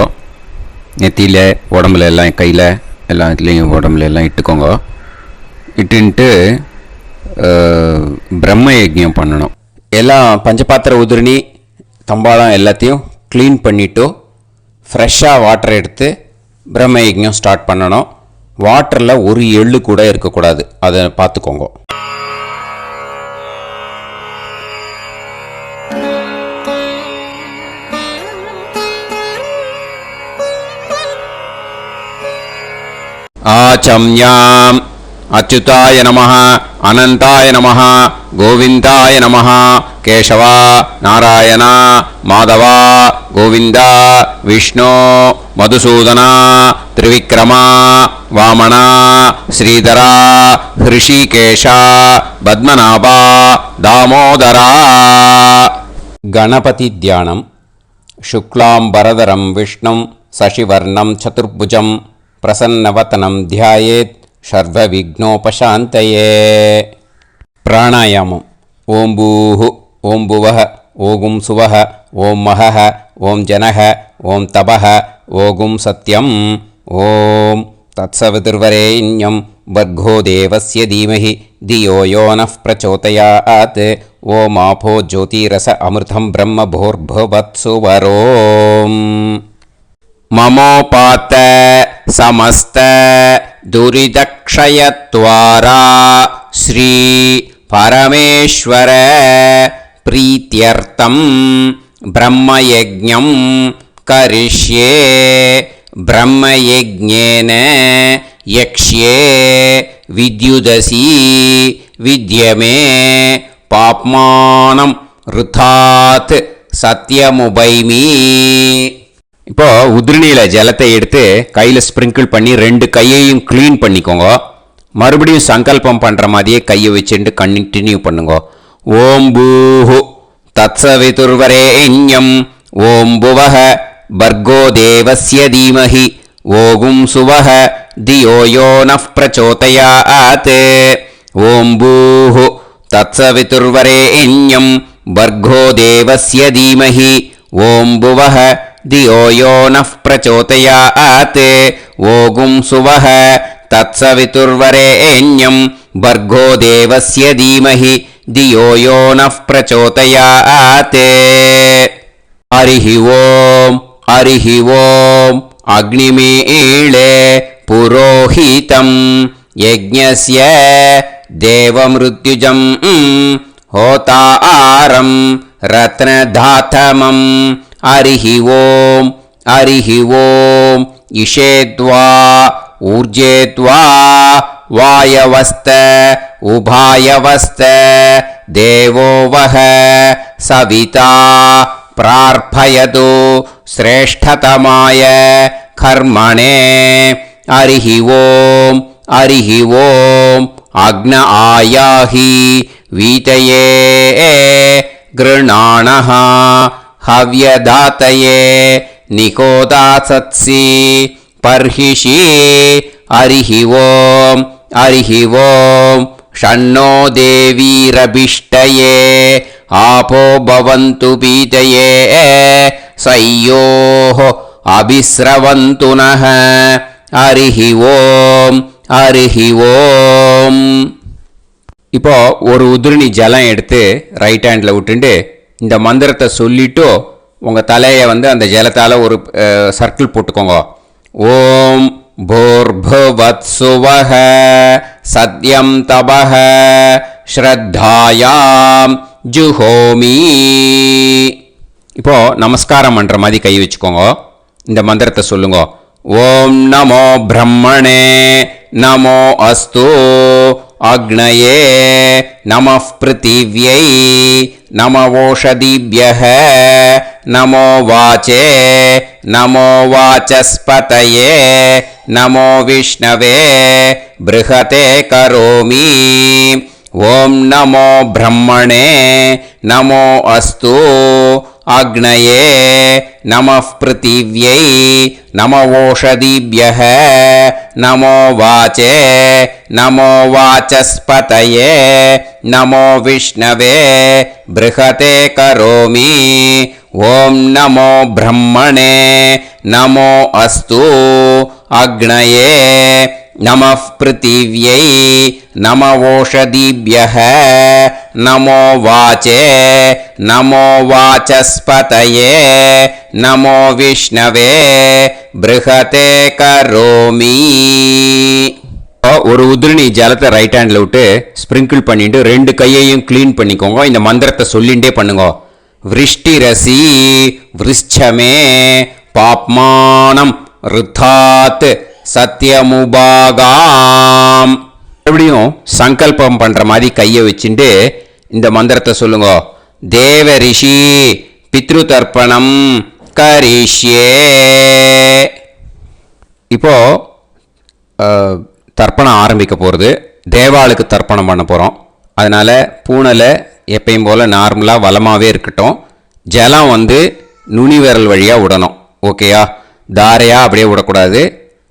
நெத்தியில் உடம்புல எல்லாம் கையில் எல்லாம் இதுலேயும் உடம்புல எல்லாம் இட்டுக்கோங்க. இட்டுன்ட்டு பிரம்ம யஜ்ஞம் பண்ணணும். எல்லாம் பஞ்சபாத்திர உதிரணி தம்பாளம் எல்லாத்தையும் க்ளீன் பண்ணிவிட்டு ஃப்ரெஷ்ஷாக வாட்டர் எடுத்து பிரம்ம யஜ்ஞம் ஸ்டார்ட் பண்ணணும். வாட்டரில் ஒரு எள்ளு கூட இருக்கக்கூடாது. அதை பார்த்துக்கோங்க. ஆச்சம்யாம் அச்சுதாய நமஹ அனந்தாய நமஹ கோவிந்தாய நமஹ கேசவா நாராயணா மாதவா கோவிந்தா விஷ்ணு மதுசூதனா திரிவிக்ரமா வாமனா ஸ்ரீதரா ஹிருஷிகேஷா பத்மநாபா தாமோதரா. கணபதி தியானம். சுக்லாம்பரதரம் விஷ்ணும் சசிவர்ணம் சதுர்புஜம் பிரசன்னவதனம் தியாயேத் சர்வவிக்னோபசாந்தயே. பிராணாயாமம். ஓம் பூஹு ஓம் புவஹ ஓகும் சுவஹ ஓம் மஹஹ ஓம் ஜனஹ ஓம் தபஹ ஓகும் சத்யம். ஓம் தத்சவிதுர்வரேண்யம் வர்கோ தேவஸ்ய தீமஹி தியோ யோ நः பிரச்சோதயாத். ஓம் ஆபோ ஜோதிரஸ அமிர்தம் பிரம்ம பூர்புவத்சு வரோம். மமோபாத்த சமஸ்த துரிதக்ஷ क्षयत्वारा श्री परमेश्वर प्रीत्यर्थं ब्रह्मयज्ञं करिष्ये ब्रह्मयज्ञेन यक्ष्ये विद्युदसि विद्यमे पाप्मानं ऋथात् சத்தியமுபைமி. இப்போ உதிரணியில் ஜலத்தை எடுத்து கையில் ஸ்ப்ரிங்கிள் பண்ணி 2 கையையும் க்ளீன் பண்ணிக்கோங்க. மறுபடியும் சங்கல்பம் பண்ணுற மாதிரியே கையை வச்சுட்டு கண்டினியூ பண்ணுங்க. ஓம் பூஹு தத்சவிதுர்வரேண்யம் ஓம் புவஹ பர்கோ தேவஸ்ய தீமஹி ஓகும் சுவஹ தியோ யோ நஃப் பிரச்சோதயாத். ஓம் பூஹு தத்சவிதுர்வரேண்யம் भर्गो देवस्य धीमहि ओं भुवः धियो यो नः प्रचोदयात्. ओगुं सुवः तत्सवितुर्वरेण्यं भर्गो देवस्य धीमहि धियो यो नः प्रचोदयात्. हरिः ओम् अग्निमीळे पुरोहितं यज्ञस्य देवमृत्युजम् होतारं रत्नधातमं. हरिः ओम् इषेद्वा ऊर्जेद्वा वायवस्त उभायवस्त देवो वः सविता प्रार्पयतु श्रेष्ठतमाय कर्मणे. हरिः ओम् अग्न आयाहि वीतये गृणाणः हव्यदातये निकोदासत्सि पर्हिषि. हरिः ओम् षण्णो देवीरभिष्टये आपो भवन्तु पीतये सयोः अभिस्रवन्तु नः. हरिः ओम्. இப்போ ஒரு உதிரணி ஜலம் எடுத்து ரைட் ஹேண்டில் விட்டுண்டு இந்த மந்திரத்தை சொல்லிட்டு உங்கள் தலையை அந்த ஜலத்தால் ஒரு சர்க்கிள் போட்டுக்கோங்க. ஓம் பூர்புவத்சுவஹ சத்யம் தபஹ ஸ்ரத்தாயாம் ஜுஹோமி. இப்போ நமஸ்காரம் பண்ணுற மாதிரி கை வச்சுக்கோங்க. இந்த மந்திரத்தை சொல்லுங்க. ஓம் நமோ பிரம்மணே நமோ அஸ்து अग्नये नमः पृथिव्यै नमवोषधीभ्यः नमो वाचे नमो वाचस्पतये नमो विष्णवे बृहते करोमि. ओम नमो ब्रह्मणे नमो अस्तु अग्नये नमः पृथिव्यै नमवोषधीभ्यः नमो वाचे नमो वाचस्पतये नमो विष्णवे बृहते करोमि. ओम नमो ब्रह्मणे नमो अस्तु अग्नये नमः पृथिव्यै नमवोषधीभ्यः नमो वाचे नमो वाचस्पतये नमो विष्णवे बृहते करोमि. ஒரு உதிரணி ஜலத்தை ரைட் ஹேண்டில் விட்டு ஸ்ப்ரிங்கிள் பண்ணிட்டு 2 கையையும் க்ளீன் பண்ணிக்கோங்க. இந்த மந்திரத்தை சொல்லிகிட்டே பண்ணுங்க. விருஷ்டிரசி விருஷ்சமே பாப்மானம் ருத்தாத் சத்யமுபாகாம். மறுபடியும் சங்கல்பம் பண்ணுற மாதிரி கையை வச்சுட்டு இந்த மந்திரத்தை சொல்லுங்க. தேவ ரிஷி பித்ரு தர்ப்பணம் கரிஷ்யே. இப்போ தர்ப்பணம் ஆரம்பிக்க போகிறது. தேவாளுக்கு தர்ப்பணம் பண்ண போகிறோம். அதனால் பூனலை எப்பயும் போல் நார்மலாக வளமாகவே இருக்கட்டும். ஜலம் நுனி விரல் வழியாக விடணும். ஓகேயா? தாரையாக அப்படியே விடக்கூடாது.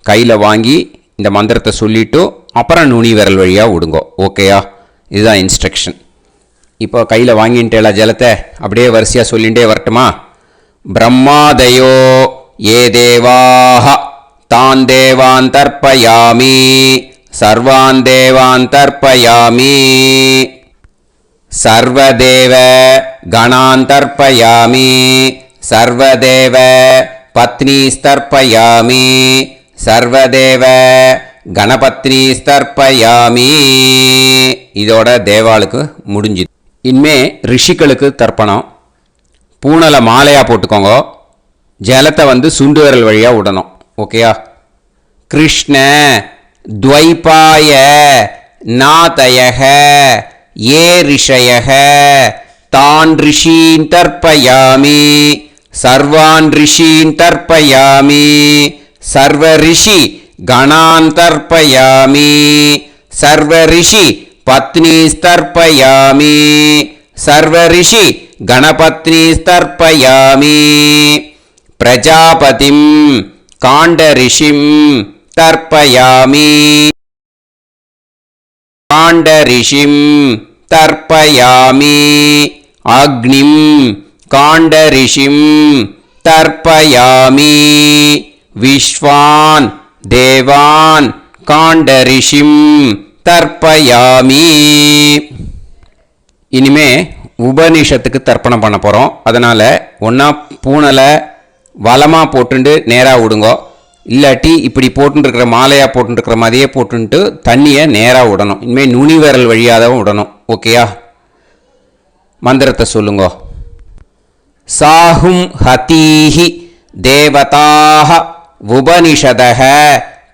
கையில் வாங்கி இந்த மந்திரத்தை சொல்லிவிட்டு அப்புறம் நுனி விரல் வழியாக விடுங்கோ. ஓகேயா? இதுதான் இன்ஸ்ட்ரக்ஷன். இப்போ கையில் வாங்கிட்டேல ஜலத்தை அப்படியே வரிசையாக சொல்லிகிட்டே வரட்டுமா? பிரம்மாதயோ ஏ தேவாஹ தான் தேவான் தர்ப்பயாமி சர்வான் தேவான் தர்ப்பயாமி சர்வதேவ கணான் தர்ப்பயாமி சர்வதேவ பத்னீஸ்தர்ப்பயாமி சர்வதேவ கணபத்னி தர்ப்பயாமி. இதோட தேவாளுக்கு முடிஞ்சுது. இனிமே ரிஷிகளுக்கு தர்ப்பணம். பூனலை மாலையாக போட்டுக்கோங்க. ஜலத்தை வந்து சுண்டு விரல் வழியாக விடணும். ஓகேயா? கிருஷ்ண துவைபாய நாதயக ஏ ரிஷயக தான் ரிஷீன் தர்ப்பயாமி சர்வான் ரிஷீன் தர்ப்பயாமி சர்வ ரிஷி கணான் தர்ப்பயாமி சர்வ ரிஷி பத்னி தர்ப்பயாமி சர்வ ரிஷி கணபத்னி தர்ப்பயாமி பிரஜாபதிம் காண்ட ரிஷிம் தர்ப்பயாமி காண்ட ரிஷிம் தர்ப்பயாமி அக்னிம் காண்ட ரிஷிம் தர்ப்பயாமி விஸ்வான் தேவான் காண்ட ரிஷிம் தர்ப்பயாமி. இனிமே உபனிஷத்துக்கு தர்ப்பணம் பண்ண போகிறோம். அதனால் ஒன்றா பூனலை வலமாக போட்டுண்டு நேராக விடுங்கோ. இல்லாட்டி இப்படி போட்டுருக்கிற மாலையாக போட்டுருக்கிற மாதிரியே போட்டுன்ட்டு தண்ணியை நேராக விடணும். இனிமேல் நுனி விரல் வழியாக தான் விடணும். ஓகேயா? மந்திரத்தை சொல்லுங்கோ. சாஹும் ஹதீஹி தேவதாக உபனிஷதக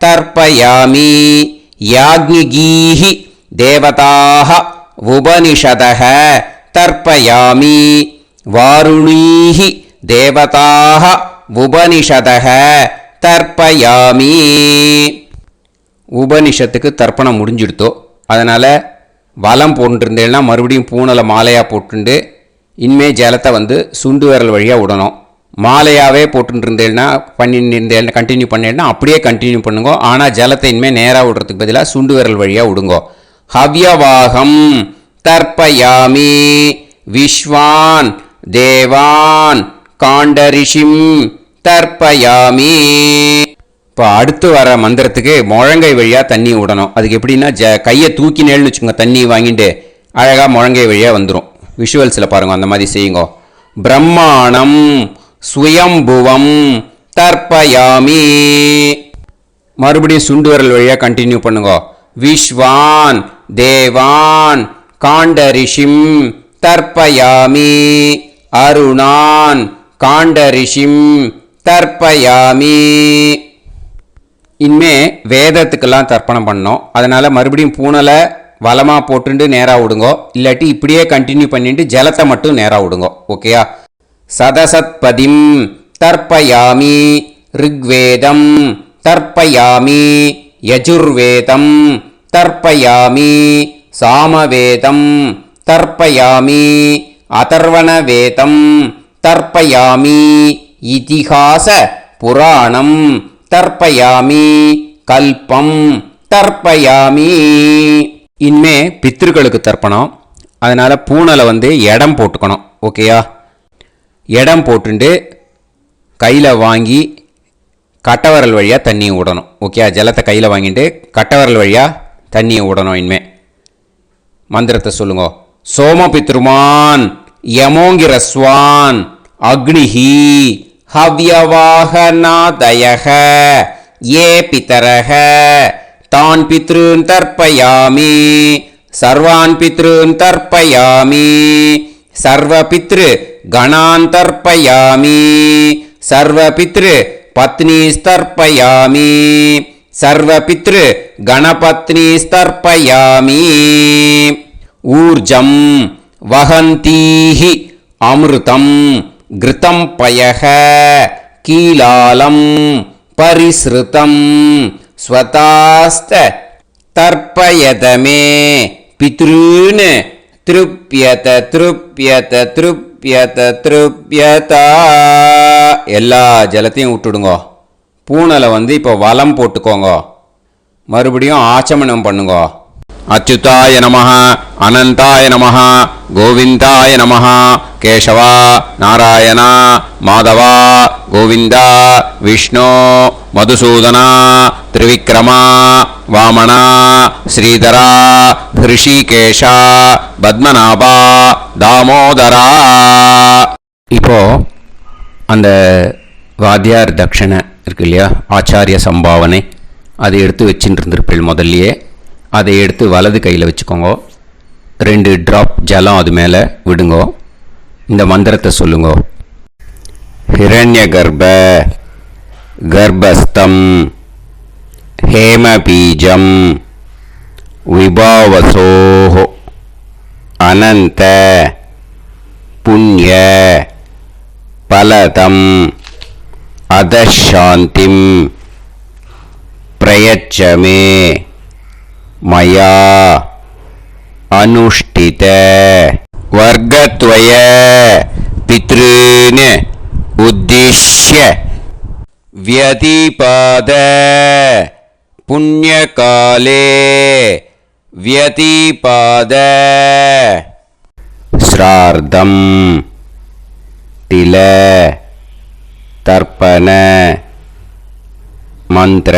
தர்ப்பயாமி யாக்ஞிகீஹி தேவதாக உபனிஷதக தர்ப்பயாமி வாருணீஹி தேவதாக உபனிஷதக தர்ப்பயாமி. உபனிஷத்துக்கு தர்ப்பணம் முடிஞ்சிடுத்தோ. அதனால் வலம் போட்டுருந்தேன்னா மறுபடியும் பூனலை மாலையாக போட்டுண்டு இனிமே ஜலத்தை வந்து சுண்டு விரல் வழியாக விடணும். மாலையாகவே போட்டுருந்தேன்னா பண்ணிருந்தேன் கண்டினியூ பண்ணேன்னா அப்படியே கண்டினியூ பண்ணுங்க. ஆனால் ஜலத்தை இனிமேல் நேராக விடுறதுக்கு பதிலாக சுண்டு விரல் வழியாக விடுங்கோ. ஹவ்யவாகம் தர்ப்பயாமி விஸ்வான் தேவான் காண்ட ரிஷிம் தர்ப்பயாமி. இப்போ அடுத்து வர மந்திரத்துக்கு முழங்கை வழியாக தண்ணி விடணும். அதுக்கு எப்படின்னா கையை தூக்கினேன்னு வச்சுக்கோங்க. தண்ணி வாங்கிட்டு அழகாக முழங்கை வழியாக வந்துடும். விஷுவல்ஸில் பாருங்க, அந்த மாதிரி செய்யுங்க. பிரம்மாணம் சுயம்புவம் தர்ப்பயாமி. மறுபடியும் சுண்டு விரல் வழியாக கண்டினியூ பண்ணுங்க. விஸ்வான் தேவான் காண்ட ரிஷிம் தர்ப்பயாமி அருணான் காண்ட ரிஷிம் தர்ப்பயாமி. இனிமே வேதத்துக்கெல்லாம் தர்ப்பணம் பண்ணோம். அதனால் மறுபடியும் பூனலை வலமாக போட்டுட்டு நேராக விடுங்கோ. இல்லாட்டி இப்படியே கண்டினியூ பண்ணிட்டு ஜலத்தை மட்டும் நேராக விடுங்கோ. ஓகேயா? சதசத்பதிம் தர்ப்பயாமி ரிக்வேதம் தர்ப்பயாமி யஜுர்வேதம் தர்ப்பயாமி சாமவேதம் தர்ப்பயாமி அதர்வணவேதம் தர்ப்பயாமி இதிஹாச புராணம் தர்ப்பயாமி கல்பம் தர்ப்பயாமி. இனிமே பித்ருக்களுக்கு தர்ப்பணம். அதனால் பூனலை வந்து இடம் போட்டுக்கணும். ஓகேயா? இடம் போட்டுண்டு கையில் வாங்கி கட்டவரல் வழியாக தண்ணியை விடணும். ஓகே? ஜலத்தை கையில் வாங்கிட்டு கட்டவரல் வழியாக தண்ணியை விடணும். இனிமே மந்திரத்தை சொல்லுங்க. சோமபித்ருமான் யமோங்கிரஸ்வான் அக்னிஹி ஹவ்யவாகநாதயக ஏ பிதரக தான் பித்ருன் தர்ப்பயாமி சர்வான் பித்ருன் தர்ப்பயாமி சர்வ பித்ரு கணான் தர்ப்பயாமி சர்வ பித்ரு பத்னி தர்ப்பயாமி சர்வ பித்ரு கணபத்னி தர்ப்பயாமி. ஊர்ஜம் வஹந்தீஹி அமிர்தம் கிருதம் பயக கீலாலம் பரிஸ்ருதம் ஸ்வதாஸ்த தர்ப்பயதமே பித்ருன் திருப்யத திருப்யத திருப்யத திருப்யதா. எல்லா ஜலத்தையும் விட்டுடுங்கோ. பூனலை வந்து இப்போ வலம் போட்டுக்கோங்க. மறுபடியும் ஆச்சமனம் பண்ணுங்க. அச்சுதாய நமஹ அனந்தாய நமஹ கோவிந்தாய நமஹ கேசவா நாராயணா மாதவா கோவிந்தா விஷ்ணு மதுசூதனா திரிவிக்ரமா வாமனா ஸ்ரீதரா ரிஷிகேஷா பத்மநாபா தாமோதரா. இப்போ அந்த வாத்தியார் தட்சணை இருக்கு இல்லையா, ஆச்சாரிய சம்பாவனை, அதை எடுத்து வச்சுட்டு இருந்திருப்பீள் முதல்லையே. அதை எடுத்து வலது கையில் வச்சுக்கோங்க. 2 ட்ராப் ஜலம் அது மேலே விடுங்கோ. இந்த மந்திரத்தை சொல்லுங்க. ஹிரண்ய கர்ப்ப கர்ப்பஸ்தம் ஹேமபீஜம் விபாவசோஹ அனந்த புண்ணிய பலதம் அதசாந்திம் பிரயச்சமே மயா அனுஷ்டித வர்க்கத்வய பித்ருன் உத்திஷ்ய வியதிபாத புண்ணியகாலே வியதிபாத ஸ்ரார்த்தம் தில தர்ப்பண மந்திர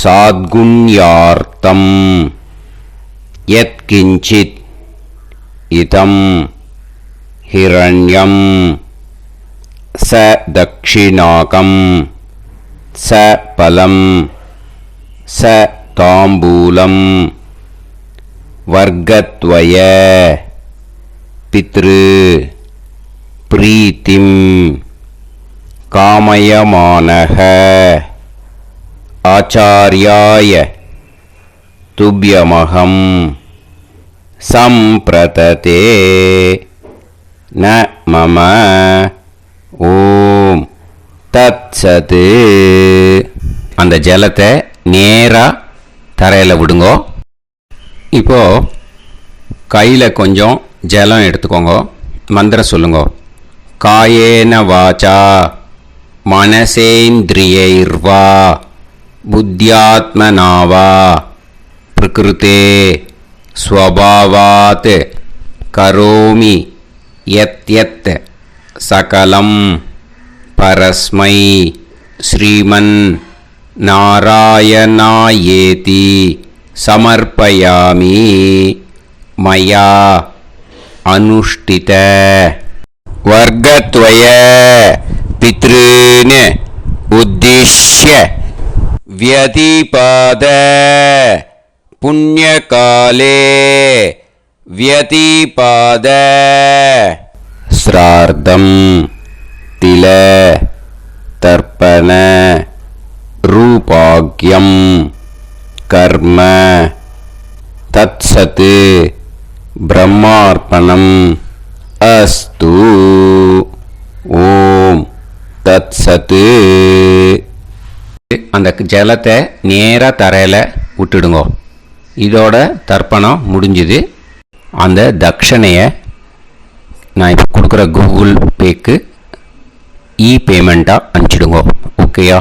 சாத்குண்யார்த்தம் யத்கிஞ்சித் இதம் ஹிரண்யம் ச தக்ஷிணாகம் ச பலம் ச தாம்பூலம் வர்க்கத்வய பித்ரு பிரீத்திம் காமயமானஹ ஆச்சார்யாய துப்யமகம் சம்பிரததே ந மம ஓம் தத்சத். அந்த ஜலத்தை நேராக தரையில் விடுங்கோ. இப்போது கையில் கொஞ்சம் ஜலம் எடுத்துக்கோங்க. மந்திரம் சொல்லுங்க. காயேன வாச்சா மனசேந்திரியைர்வா புத்தியாத்மனாவா பிரகிருதே ஸ்வபாவாத் கரோமி யத் யத் சகலம் பரஸ்மை ஸ்ரீமன் நாராயணாயேதி சமர்ப்பயாமி மயா அனுஷ்டித வர்க்கத்வய பித்ருன் உத்திஷ்ய வியதிபாத புண்ணியகாலே வியதிபாத ஸ்ரார்த்தம் தில தர்ப்பண ரூபாக்யம் கர்ம தத்சத் பிரம்மார்ப்பணம் அஸ்து. ஓம் தத்சத். அந்த ஜலத்தை நேராக தரையில் விட்டுடுங்கோ. இதோட தர்ப்பணம் முடிஞ்சுது. அந்த தட்சணையை நான் இப்போ கொடுக்குற கூகுள் பேக்கு பேமெண்ட்டாக அனுப்பிச்சிடுங்கோ. ஓகேயா?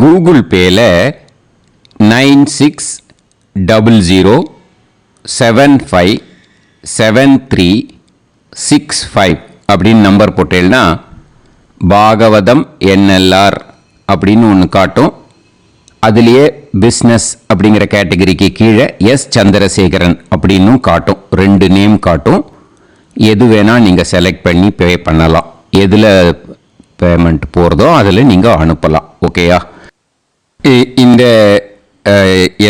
கூகுள் பேயில் 9600757365 அப்படின்னு நம்பர் போட்டேன்னா பாகவதம் என்எல்ஆர் அப்படின்னு ஒன்று காட்டும். அதுலேயே பிஸ்னஸ் அப்படிங்கிற கேட்டகரிக்கு கீழே எஸ் சந்திரசேகரன் அப்படின்னும் காட்டும். 2 நேம் காட்டும். எது வேணால் நீங்கள் செலக்ட் பண்ணி பே பண்ணலாம். எதில் பேமெண்ட் போகிறதோ அதில் நீங்கள் அனுப்பலாம். ஓகேயா? இந்த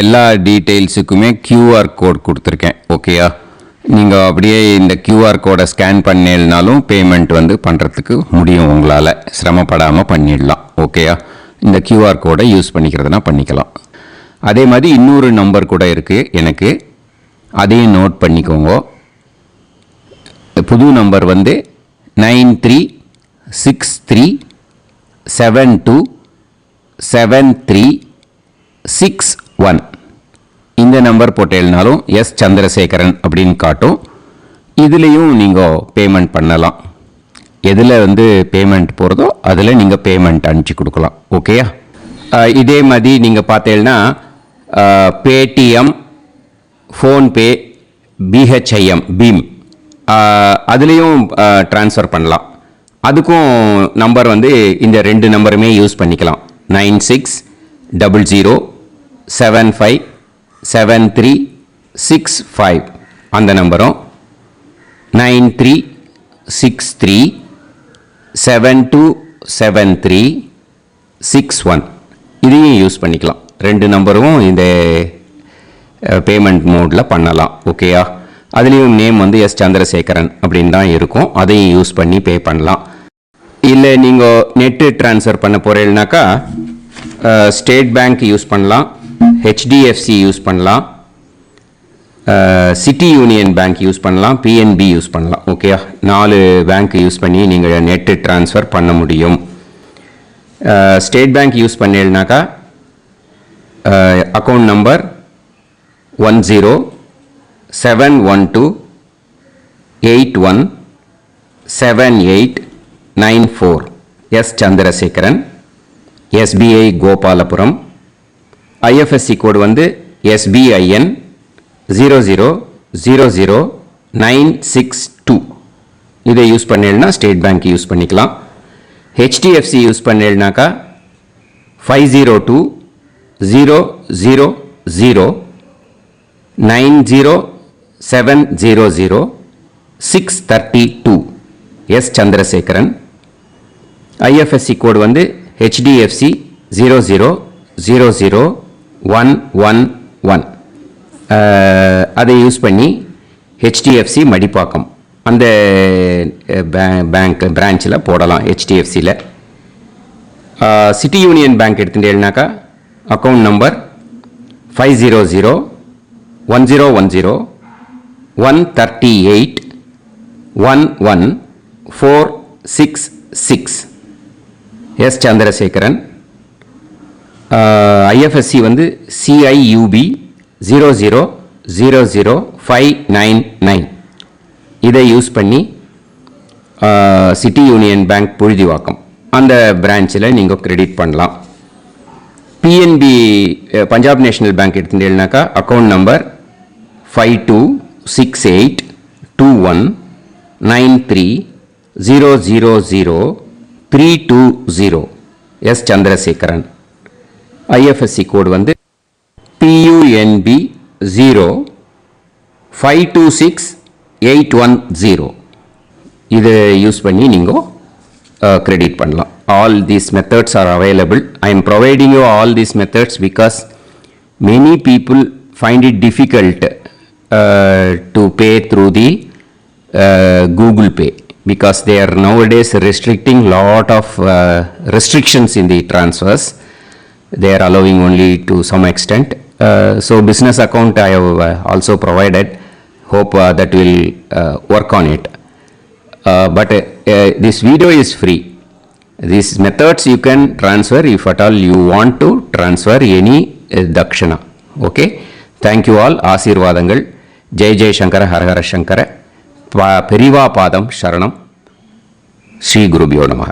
எல்லா டீட்டெயில்ஸுக்குமே கியூஆர் கோட் கொடுத்துருக்கேன். ஓகேயா? நீங்கள் அப்படியே இந்த கியூஆர் கோடை ஸ்கேன் பண்ணினாலும் பேமெண்ட் பண்ணுறதுக்கு முடியும். உங்களால் சிரமப்படாமல் பண்ணிடலாம். ஓகேயா? இந்த கியூஆர் கோடை யூஸ் பண்ணிக்கிறதுனா பண்ணிக்கலாம். அதே மாதிரி இன்னொரு நம்பர் கூட இருக்குது எனக்கு. அதையும் நோட் பண்ணிக்கோங்க. புது நம்பர் 9363727361. இந்த நம்பர் போட்டேல்னாலும் எஸ் சந்திரசேகரன் அப்படின்னு காட்டும். இதுலேயும் நீங்கள் பேமெண்ட் பண்ணலாம். எதில் பேமெண்ட் போகிறதோ அதில் நீங்கள் பேமெண்ட் அனுப்பிச்சி கொடுக்கலாம். ஓகேயா? இதே மாதிரி நீங்கள் பார்த்தேன்னா பேடிஎம், ஃபோன்பே, பிஹெச்ஐஎம், பீம் அதுலேயும் ட்ரான்ஸ்ஃபர் பண்ணலாம். அதுக்கும் நம்பர் இந்த 2 நம்பருமே யூஸ் பண்ணிக்கலாம். 9600757365 அந்த நம்பரும் 9363727361 இதையும் யூஸ் பண்ணிக்கலாம். 2 நம்பரும் இந்த பேமெண்ட் மோடில் பண்ணலாம். ஓகேயா? அதுலேயும் நேம் வந்து எஸ் சந்திரசேகரன் அப்படின்னு தான் இருக்கும். அதையும் யூஸ் பண்ணி பே பண்ணலாம். இல்லை நீங்கள் நெட்டு ட்ரான்ஸ்ஃபர் பண்ண போகிறீங்கனாக்கா ஸ்டேட் பேங்க் யூஸ் பண்ணலாம், ஹெச்டிஎஃப்சி யூஸ் பண்ணலாம், சிட்டி யூனியன் பேங்க் யூஸ் பண்ணலாம், பிஎன்பி யூஸ் பண்ணலாம். ஓகேயா? 4 பேங்க் யூஸ் பண்ணி நீங்கள் நெட்டு ட்ரான்ஸ்ஃபர் பண்ண முடியும். ஸ்டேட் பேங்க் யூஸ் பண்ணீங்கனாக்கா account number 1071281789 S Chandrasekaran, SBI Gopalapuram. IFSC code வந்து SBIN 0000962. இதை யூஸ் பண்ணீங்கன்னா ஸ்டேட் பேங்க் யூஸ் பண்ணிக்கலாம். ஹெச்டிஎஃப்சி யூஸ் பண்ணீங்கனாக்கா 5020090700 எஸ் சந்திரசேகரன். ஐஎஃப்எஸ்சி கோடு வந்து HDFC 0000111. அதை யூஸ் பண்ணி HDFC மடிப்பாக்கம் அந்த பேங்க் பிரான்ச்சில் போடலாம். HDFCயில் சிட்டி யூனியன் பேங்க் எடுத்துட்டேன்னாக்கா account number 5001010381146 S Chandrasekaran. IFSC வந்து CIUB 0000599. இதை யூஸ் பண்ணி சிட்டி யூனியன் பேங்க் புழுதிவாக்கம் அந்த பிரான்ச்சில் நீங்கள் கிரெடிட் பண்ணலாம். பிஎன்பி பஞ்சாப் நேஷனல் பேங்க் எடுத்துட்டீங்கன்னாக்கா account number 52682193000320 S Chandrasekaran. IFSC code வந்து PUNB 0526810. இதை யூஸ் பண்ணி நீங்கள் கிரெடிட் பண்ணலாம். All these methods are available. I am providing you all these methods because many people find it difficult to pay through the Google Pay because they are nowadays restricting lot of restrictions in the transfers. They are allowing only to some extent. So business account I have also provided. Hope that will work on it. But this video is free. These methods you can transfer if at all you want to transfer any dakshana. Okay. Thank you all. ஆசீர்வாதங்கள். ஜெய் ஜெய் சங்கர ஹரஹர சங்கர. பெரிவா பாதம் சரணம். ஸ்ரீ குருபியோ நமஹ.